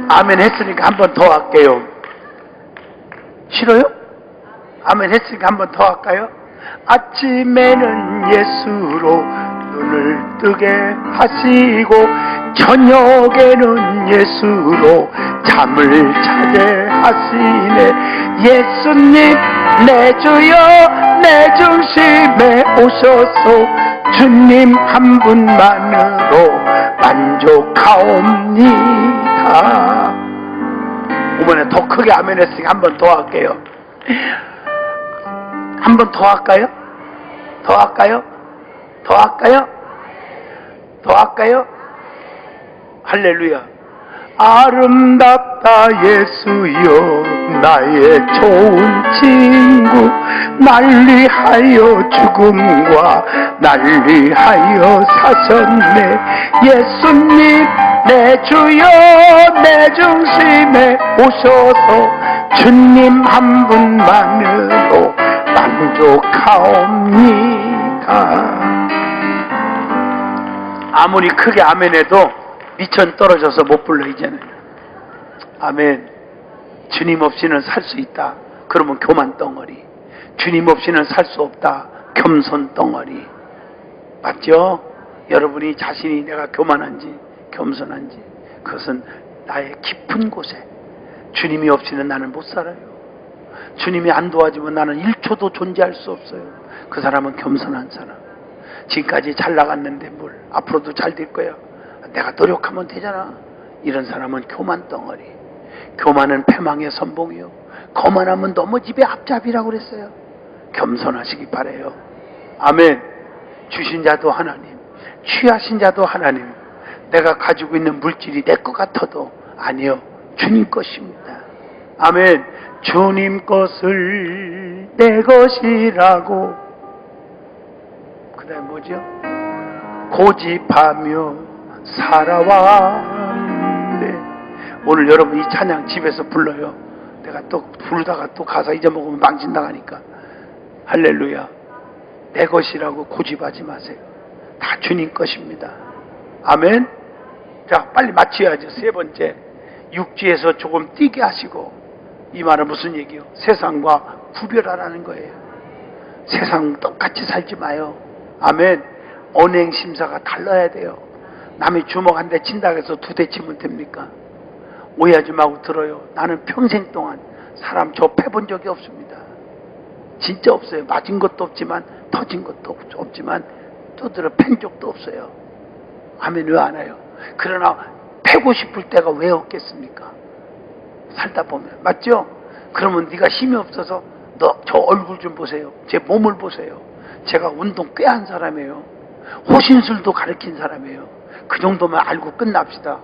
아멘 했으니까 한 번 더 할게요. 싫어요? 아멘 했으니까 한 번 더 할까요? 아침에는 예수로 눈을 뜨게 하시고 저녁에는 예수로 잠을 자게 하시네. 예수님 내 주여 내 중심에 오셔서 주님 한 분만으로 만족하옵니다. 이번에 더 크게 아멘 했으니까 한 번 더 할게요. 한 번 더 할까요? 더 할까요? 더 할까요? 더 할까요? 할렐루야. 아름답다 예수여 나의 좋은 친구 난리하여 죽음과 난리하여 사셨네. 예수님 내 주여 내 중심에 오셔서 주님 한 분만으로 만족하옵니다. 아무리 크게 아멘해도 미천 떨어져서 못 불러 이제는. 아멘. 주님 없이는 살 수 있다. 그러면 교만 덩어리. 주님 없이는 살 수 없다. 겸손 덩어리. 맞죠? 여러분이 자신이 내가 교만한지 겸손한지 그것은 나의 깊은 곳에 주님이 없이는 나는 못 살아요. 주님이 안 도와주면 나는 1초도 존재할 수 없어요. 그 사람은 겸손한 사람. 지금까지 잘 나갔는데 뭘 앞으로도 잘 될 거야. 내가 노력하면 되잖아. 이런 사람은 교만 덩어리. 교만은 패망의 선봉이요. 거만하면 너무 집에 앞잡이라고 그랬어요. 겸손하시기 바라요. 아멘. 주신 자도 하나님, 취하신 자도 하나님. 내가 가지고 있는 물질이 내 것 같아도 아니요, 주님 것입니다. 아멘. 주님 것을 내 것이라고, 그 다음에 뭐죠? 고집하며 살아왔네. 오늘 여러분 이 찬양 집에서 불러요. 내가 또 부르다가 또 가사 잊어먹으면 망신당하니까. 할렐루야. 내 것이라고 고집하지 마세요. 다 주님 것입니다. 아멘. 자, 빨리 마쳐야죠. 세 번째, 육지에서 조금 뛰게 하시고. 이 말은 무슨 얘기요? 세상과 구별하라는 거예요. 세상 똑같이 살지 마요. 아멘. 언행 심사가 달라야 돼요. 남이 주먹 한 대 친다고 해서 2대 치면 됩니까? 오해하지 말고 들어요. 나는 평생 동안 사람 저 패본 적이 없습니다. 진짜 없어요. 맞은 것도 없지만 터진 것도 없지만 두드려 팬 적도 없어요. 아멘. 왜 안 해요? 그러나 패고 싶을 때가 왜 없겠습니까? 살다 보면. 맞죠? 그러면 네가 힘이 없어서 너 저 얼굴 좀 보세요. 제 몸을 보세요. 제가 운동 꽤 한 사람이에요. 호신술도 가르친 사람이에요. 그 정도만 알고 끝납시다.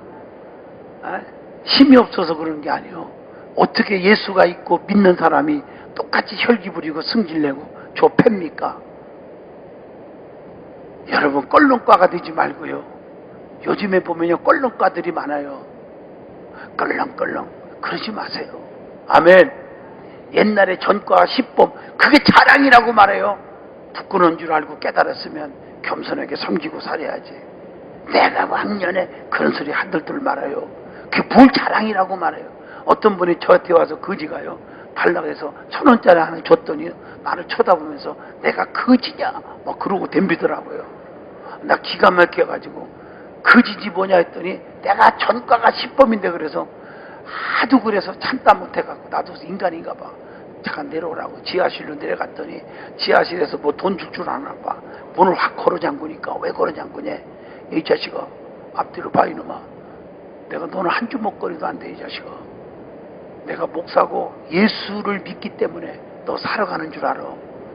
힘이 없어서 그런 게 아니에요. 어떻게 예수가 있고 믿는 사람이 똑같이 혈기 부리고 승질내고 저 팹니까? 여러분 껄렁과가 되지 말고요. 요즘에 보면요 껄렁과들이 많아요. 껄렁껄렁 그러지 마세요. 아멘. 옛날에 전과가 10범 그게 자랑이라고 말해요. 부끄러운 줄 알고 깨달았으면 겸손하게 섬기고 살아야지. 내가 왕년에 그런 소리 한들들 말아요. 그게 뭘 자랑이라고 말해요. 어떤 분이 저한테 와서 거지가요 달라고 해서 1,000원짜리 하나 줬더니 나를 쳐다보면서 내가 거지냐 막 그러고 덤비더라고요. 나 기가 막혀가지고 거지지 뭐냐 했더니 내가 전과가 10범인데 그래서 하도 그래서 참다 못해갖고 나도 인간인가 봐. 잠깐 내려오라고 지하실로 내려갔더니 지하실에서 뭐 돈 줄 줄 아나 봐. 문을 확 걸어 잠그니까 왜 걸어 잠그냐. 이 자식아 앞뒤로 봐 이놈아. 내가 너는 한 주먹거리도 안 돼 이 자식아. 내가 목사고 예수를 믿기 때문에 너 살아가는 줄 알아.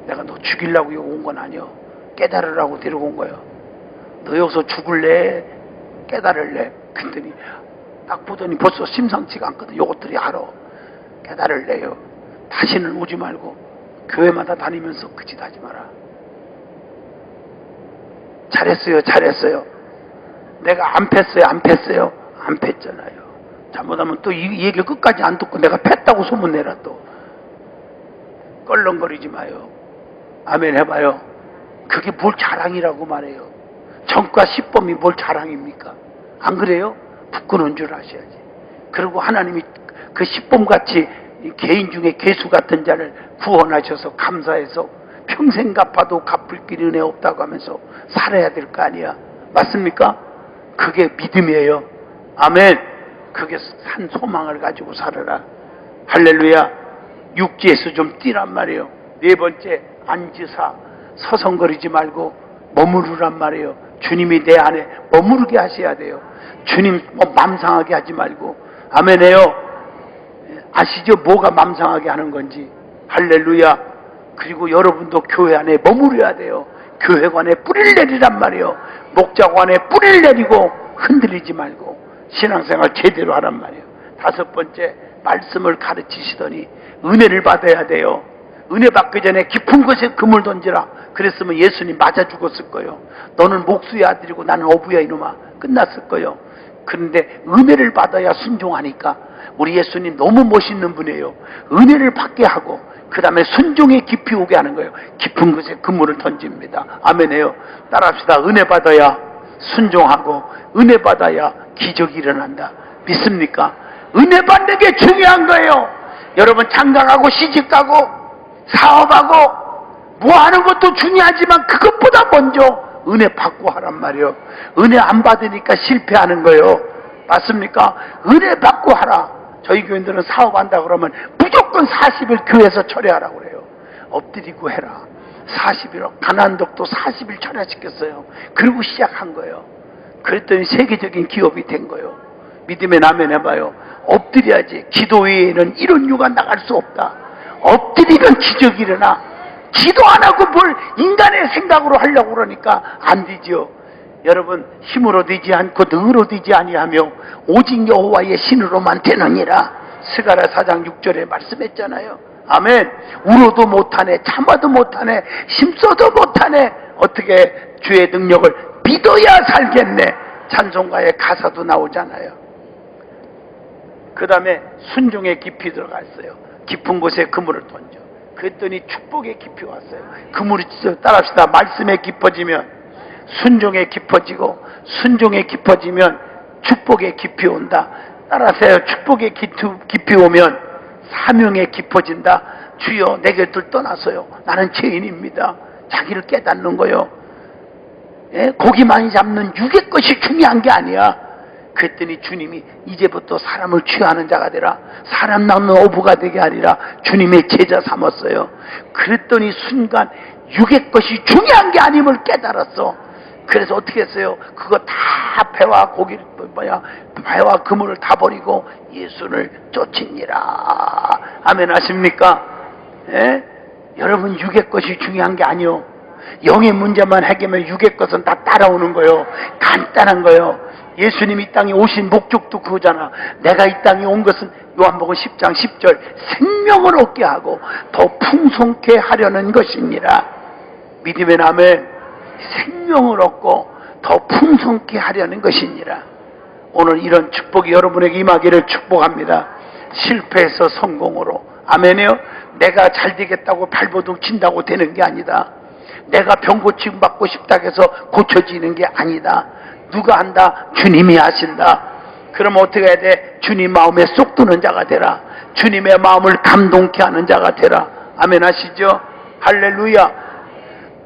내가 너 죽이려고 여기 온 건 아니여. 깨달으라고 데리고 온 거야. 너 여기서 죽을래? 깨달을래? 그랬더니 딱 보더니 벌써 심상치가 않거든. 요것들이 알아. 깨달을래요. 다시는 오지 말고 교회마다 다니면서 그 짓 하지 마라. 잘했어요. 잘했어요. 내가 안 팼어요. 안 팼어요. 안 팼잖아요. 잘못하면 또 이 얘기를 끝까지 안 듣고 내가 팼다고 소문내라 또. 껄렁거리지 마요. 아멘 해봐요. 그게 뭘 자랑이라고 말해요. 전과 10범이 뭘 자랑입니까? 안 그래요? 부끄러운 줄 아셔야지. 그리고 하나님이 그 10범같이 개인 중에 개수 같은 자를 구원하셔서 감사해서 평생 갚아도 갚을 길 은혜 없다고 하면서 살아야 될 거 아니야. 맞습니까? 그게 믿음이에요. 아멘. 그게 한 소망을 가지고 살아라. 할렐루야. 육지에서 좀 뛰란 말이에요. 네 번째, 앉으사 서성거리지 말고 머무르란 말이에요. 주님이 내 안에 머무르게 하셔야 돼요. 주님 맘상하게 하지 말고. 아멘해요. 아시죠? 뭐가 맘상하게 하는 건지. 할렐루야. 그리고 여러분도 교회 안에 머무르야 돼요. 교회관에 뿌리를 내리란 말이에요. 목자관에 뿌리를 내리고 흔들리지 말고 신앙생활 제대로 하란 말이에요. 5번째, 말씀을 가르치시더니 은혜를 받아야 돼요. 은혜 받기 전에 깊은 곳에 금을 던지라. 그랬으면 예수님 맞아 죽었을 거예요. 너는 목수의 아들이고 나는 어부야 이놈아. 끝났을 거예요. 그런데 은혜를 받아야 순종하니까 우리 예수님 너무 멋있는 분이에요. 은혜를 받게 하고 그 다음에 순종에 깊이 오게 하는 거예요. 깊은 곳에 그물을 던집니다. 아멘해요. 따라합시다. 은혜 받아야 순종하고 은혜 받아야 기적이 일어난다. 믿습니까? 은혜 받는 게 중요한 거예요. 여러분 장가가고 시집가고 사업하고 뭐 하는 것도 중요하지만 그것보다 먼저 은혜 받고 하란 말이요. 은혜 안 받으니까 실패하는 거예요. 맞습니까? 은혜 받고 하라. 저희 교인들은 사업한다 그러면 무조건 40일 교회에서 철회하라고 그래요. 엎드리고 해라. 40일, 가난독도 40일 철회시켰어요. 그리고 시작한 거예요. 그랬더니 세계적인 기업이 된 거예요. 믿음의 나면 해봐요. 엎드려야지. 기도 외에는 이런 유가 나갈 수 없다. 엎드리면 기적이 일어나. 기도 안 하고 뭘 인간의 생각으로 하려고 그러니까 안 되죠. 여러분, 힘으로 되지 않고 능으로 되지 아니하며 오직 여호와의 신으로만 되느니라. 스가랴 4장 6절에 말씀했잖아요. 아멘. 울어도 못하네, 참아도 못하네, 힘써도 못하네. 어떻게 주의 능력을 믿어야 살겠네. 찬송가의 가사도 나오잖아요. 그 다음에 순종의 깊이 들어갔어요. 깊은 곳에 그물을 던져. 그랬더니 축복의 깊이 왔어요. 그물이 따라합시다. 말씀에 깊어지면 순종에 깊어지고, 순종에 깊어지면 축복의 깊이 온다. 따라하세요. 축복의 깊이 오면 사명에 깊어진다. 주여 내 곁을 떠나서요, 나는 죄인입니다. 자기를 깨닫는 거요. 예? 고기 많이 잡는 육의 것이 중요한 게 아니야. 그랬더니 주님이 이제부터 사람을 취하는 자가 되라. 사람 낳는 어부가 되게 하리라. 주님의 제자 삼았어요. 그랬더니 순간 육의 것이 중요한 게 아님을 깨달았어. 그래서 어떻게 했어요? 그거 다 배와 고기를 배와 그물을 다 버리고 예수를 쫓으니라. 아멘 하십니까? 예? 여러분, 육의 것이 중요한 게 아니요. 영의 문제만 해결하면 육의 것은 다 따라오는 거요. 간단한 거요. 예수님이 이 땅에 오신 목적도 그거잖아. 내가 이 땅에 온 것은 요한복음 10장 10절 생명을 얻게 하고 더 풍성케 하려는 것이니라. 믿음의 아멘. 생명을 얻고 더 풍성케 하려는 것이니라. 오늘 이런 축복이 여러분에게 임하기를 축복합니다. 실패해서 성공으로. 아멘이요. 내가 잘 되겠다고 발버둥 친다고 되는 게 아니다. 내가 병 고침 받고 싶다고 해서 고쳐지는 게 아니다. 누가 한다? 주님이 하신다. 그럼 어떻게 해야 돼? 주님 마음에 쏙 드는 자가 되라. 주님의 마음을 감동케 하는 자가 되라. 아멘 하시죠? 할렐루야.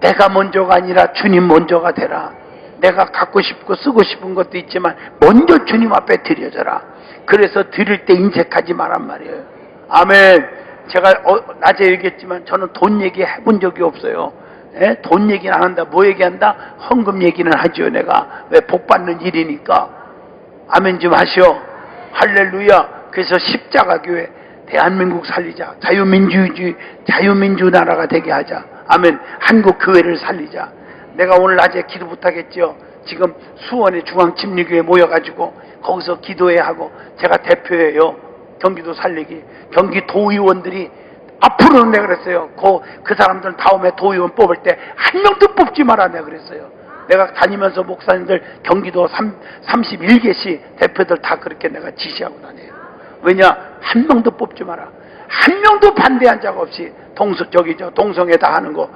내가 먼저가 아니라 주님 먼저가 되라. 내가 갖고 싶고 쓰고 싶은 것도 있지만 먼저 주님 앞에 드려져라. 그래서 드릴 때 인색하지 말란 말이에요. 아멘. 제가 낮에 얘기했지만 저는 돈 얘기 해본 적이 없어요. 예? 돈 얘기는 안 한다. 뭐 얘기한다? 헌금 얘기는 하죠. 내가 왜 복받는 일이니까. 아멘 좀 하시오. 할렐루야. 그래서 십자가교회 대한민국 살리자. 자유민주 나라가 되게 하자. 아멘. 한국 교회를 살리자. 내가 오늘 낮에 기도 부탁했죠. 지금 수원의 중앙침례교회 모여가지고 거기서 기도회 하고 제가 대표예요. 경기도 살리기. 경기도의원들이 앞으로는 내가 그랬어요. 그 사람들 다음에 도의원 뽑을 때 한 명도 뽑지 마라 내가 그랬어요. 내가 다니면서 목사님들 경기도 31개시 대표들 다 그렇게 내가 지시하고 다녀요. 왜냐? 한 명도 뽑지 마라. 한 명도 반대한 적 없이 동성애 다 하는 거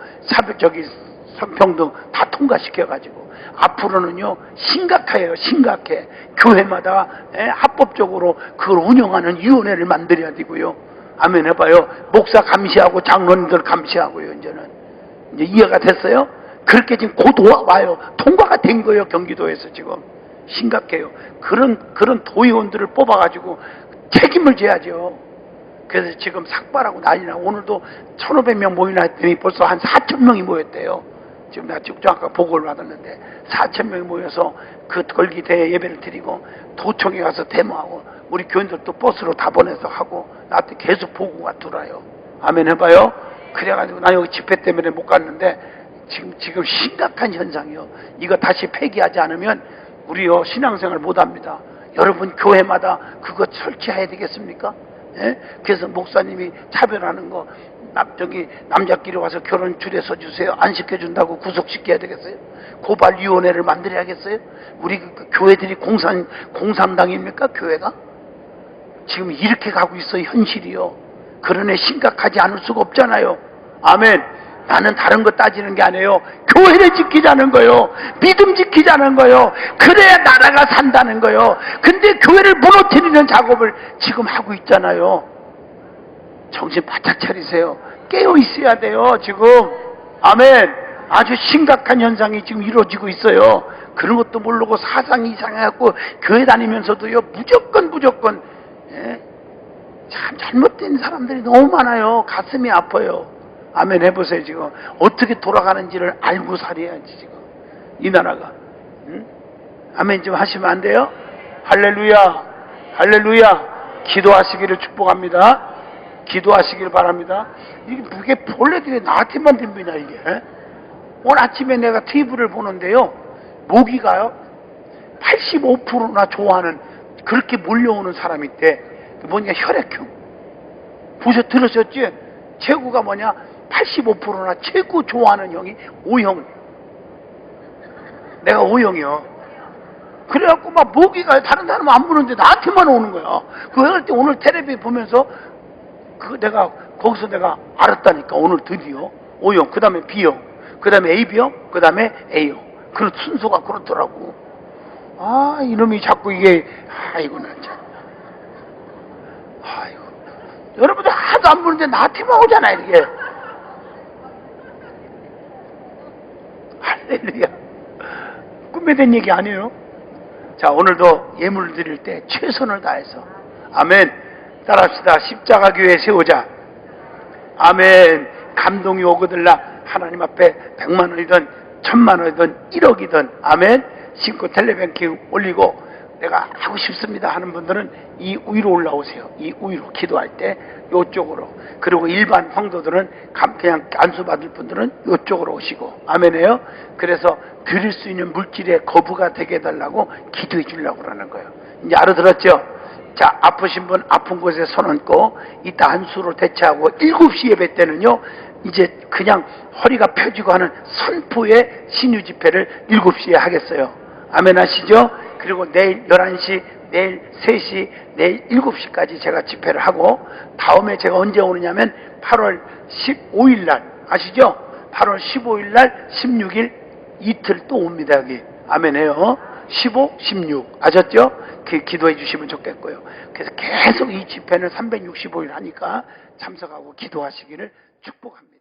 성평등 다 통과시켜가지고 앞으로는요 심각해요. 심각해. 교회마다 합법적으로 그걸 운영하는 위원회를 만들어야 되고요. 아멘 해봐요. 목사 감시하고 장로님들 감시하고요. 이제는 이제 이해가 됐어요? 그렇게 지금 곧 와요. 통과가 된 거예요. 경기도에서 지금 심각해요. 그런 도의원들을 뽑아가지고 책임을 져야죠. 그래서 지금 삭발하고 난리나. 오늘도 1,500명 모이나 했더니 벌써 한 4,000명이 모였대요. 지금 내가 직접 아까 보고를 받았는데 4,000명이 모여서 그 걸기대회 예배를 드리고 도청에 가서 데모하고 우리 교인들도 버스로 다 보내서 하고 나한테 계속 보고가 들어와요. 아멘 해봐요. 그래가지고 나 여기 집회 때문에 못 갔는데 지금 심각한 현상이요. 이거 다시 폐기하지 않으면 우리요 신앙생활 못합니다. 여러분 교회마다 그거 설치해야 되겠습니까? 예? 그래서 목사님이 차별하는 거 남자끼리 와서 결혼 줄에 서주세요. 안 시켜준다고 구속시켜야 되겠어요? 고발위원회를 만들어야겠어요? 우리 교회들이 공산당입니까? 교회가? 지금 이렇게 가고 있어요. 현실이요. 그러네 심각하지 않을 수가 없잖아요. 아멘. 나는 다른 거 따지는 게 아니에요. 교회를 지키자는 거요. 믿음 지키자는 거요. 그래야 나라가 산다는 거요. 근데 교회를 무너뜨리는 작업을 지금 하고 있잖아요. 정신 바짝 차리세요. 깨어 있어야 돼요, 지금. 아멘. 아주 심각한 현상이 지금 이루어지고 있어요. 그런 것도 모르고 사상이 이상해갖고 교회 다니면서도요, 무조건, 예? 참 잘못된 사람들이 너무 많아요. 가슴이 아파요. 아멘 해보세요, 지금. 어떻게 돌아가는지를 알고 살아야지, 지금. 이 나라가. 응? 아멘 좀 하시면 안 돼요? 할렐루야, 할렐루야. 기도하시기를 축복합니다. 기도하시길 바랍니다. 이게 본래들이 나한테만 듭니다, 이게. 오늘 아침에 내가 TV를 보는데요, 모기가요 85%나 좋아하는, 그렇게 몰려오는 사람이 있대. 뭐냐, 혈액형. 들으셨지? 최고가 뭐냐, 85%나 최고 좋아하는 형이 O형. 내가 O형이요. 그래갖고 막 모기가 다른 사람은 안 보는데 나한테만 오는 거야. 그럴 때 오늘 텔레비 보면서 내가 거기서 내가 알았다니까. 오늘 드디어 O형, 그 다음에 B형, 그 다음에 AB형, 그 다음에 A형. 그런 순서가 그렇더라고. 아, 이놈이 자꾸 이게, 아이고, 나 참. 아이고. 여러분들 하나도 안 보는데 나한테만 오잖아, 이게. 할렐루야. 꿈에 된 얘기 아니에요? 자, 오늘도 예물을 드릴 때 최선을 다해서. 아멘. 따라합시다. 십자가 교회 세우자. 아멘. 감동이 오거들라 하나님 앞에 100만 원이든 1000만 원이든 1억이든 아멘. 신고 텔레뱅킹 올리고 내가 하고 싶습니다 하는 분들은 이 위로 올라오세요. 이 위로 기도할 때 이쪽으로. 그리고 일반 성도들은 그냥 안수 받을 분들은 이쪽으로 오시고. 아멘이에요. 그래서 드릴 수 있는 물질의 거부가 되게 해달라고 기도해 주려고 그러는 거예요. 이제 알아들었죠? 자, 아프신 분 아픈 곳에 손 얹고 이따 안수로 대체하고 7시 예배 때는요, 이제 그냥 허리가 펴지고 하는 선포의 신유 집회를 7시에 하겠어요. 아멘 하시죠? 그리고 내일 11시, 내일 3시, 내일 7시까지 제가 집회를 하고, 다음에 제가 언제 오느냐면 8월 15일 날, 아시죠? 8월 15일 날 16일 이틀 또 옵니다, 여기. 아멘 해요. 15, 16. 아셨죠? 기도해 주시면 좋겠고요. 그래서 계속 이 집회는 365일 하니까 참석하고 기도하시기를 축복합니다.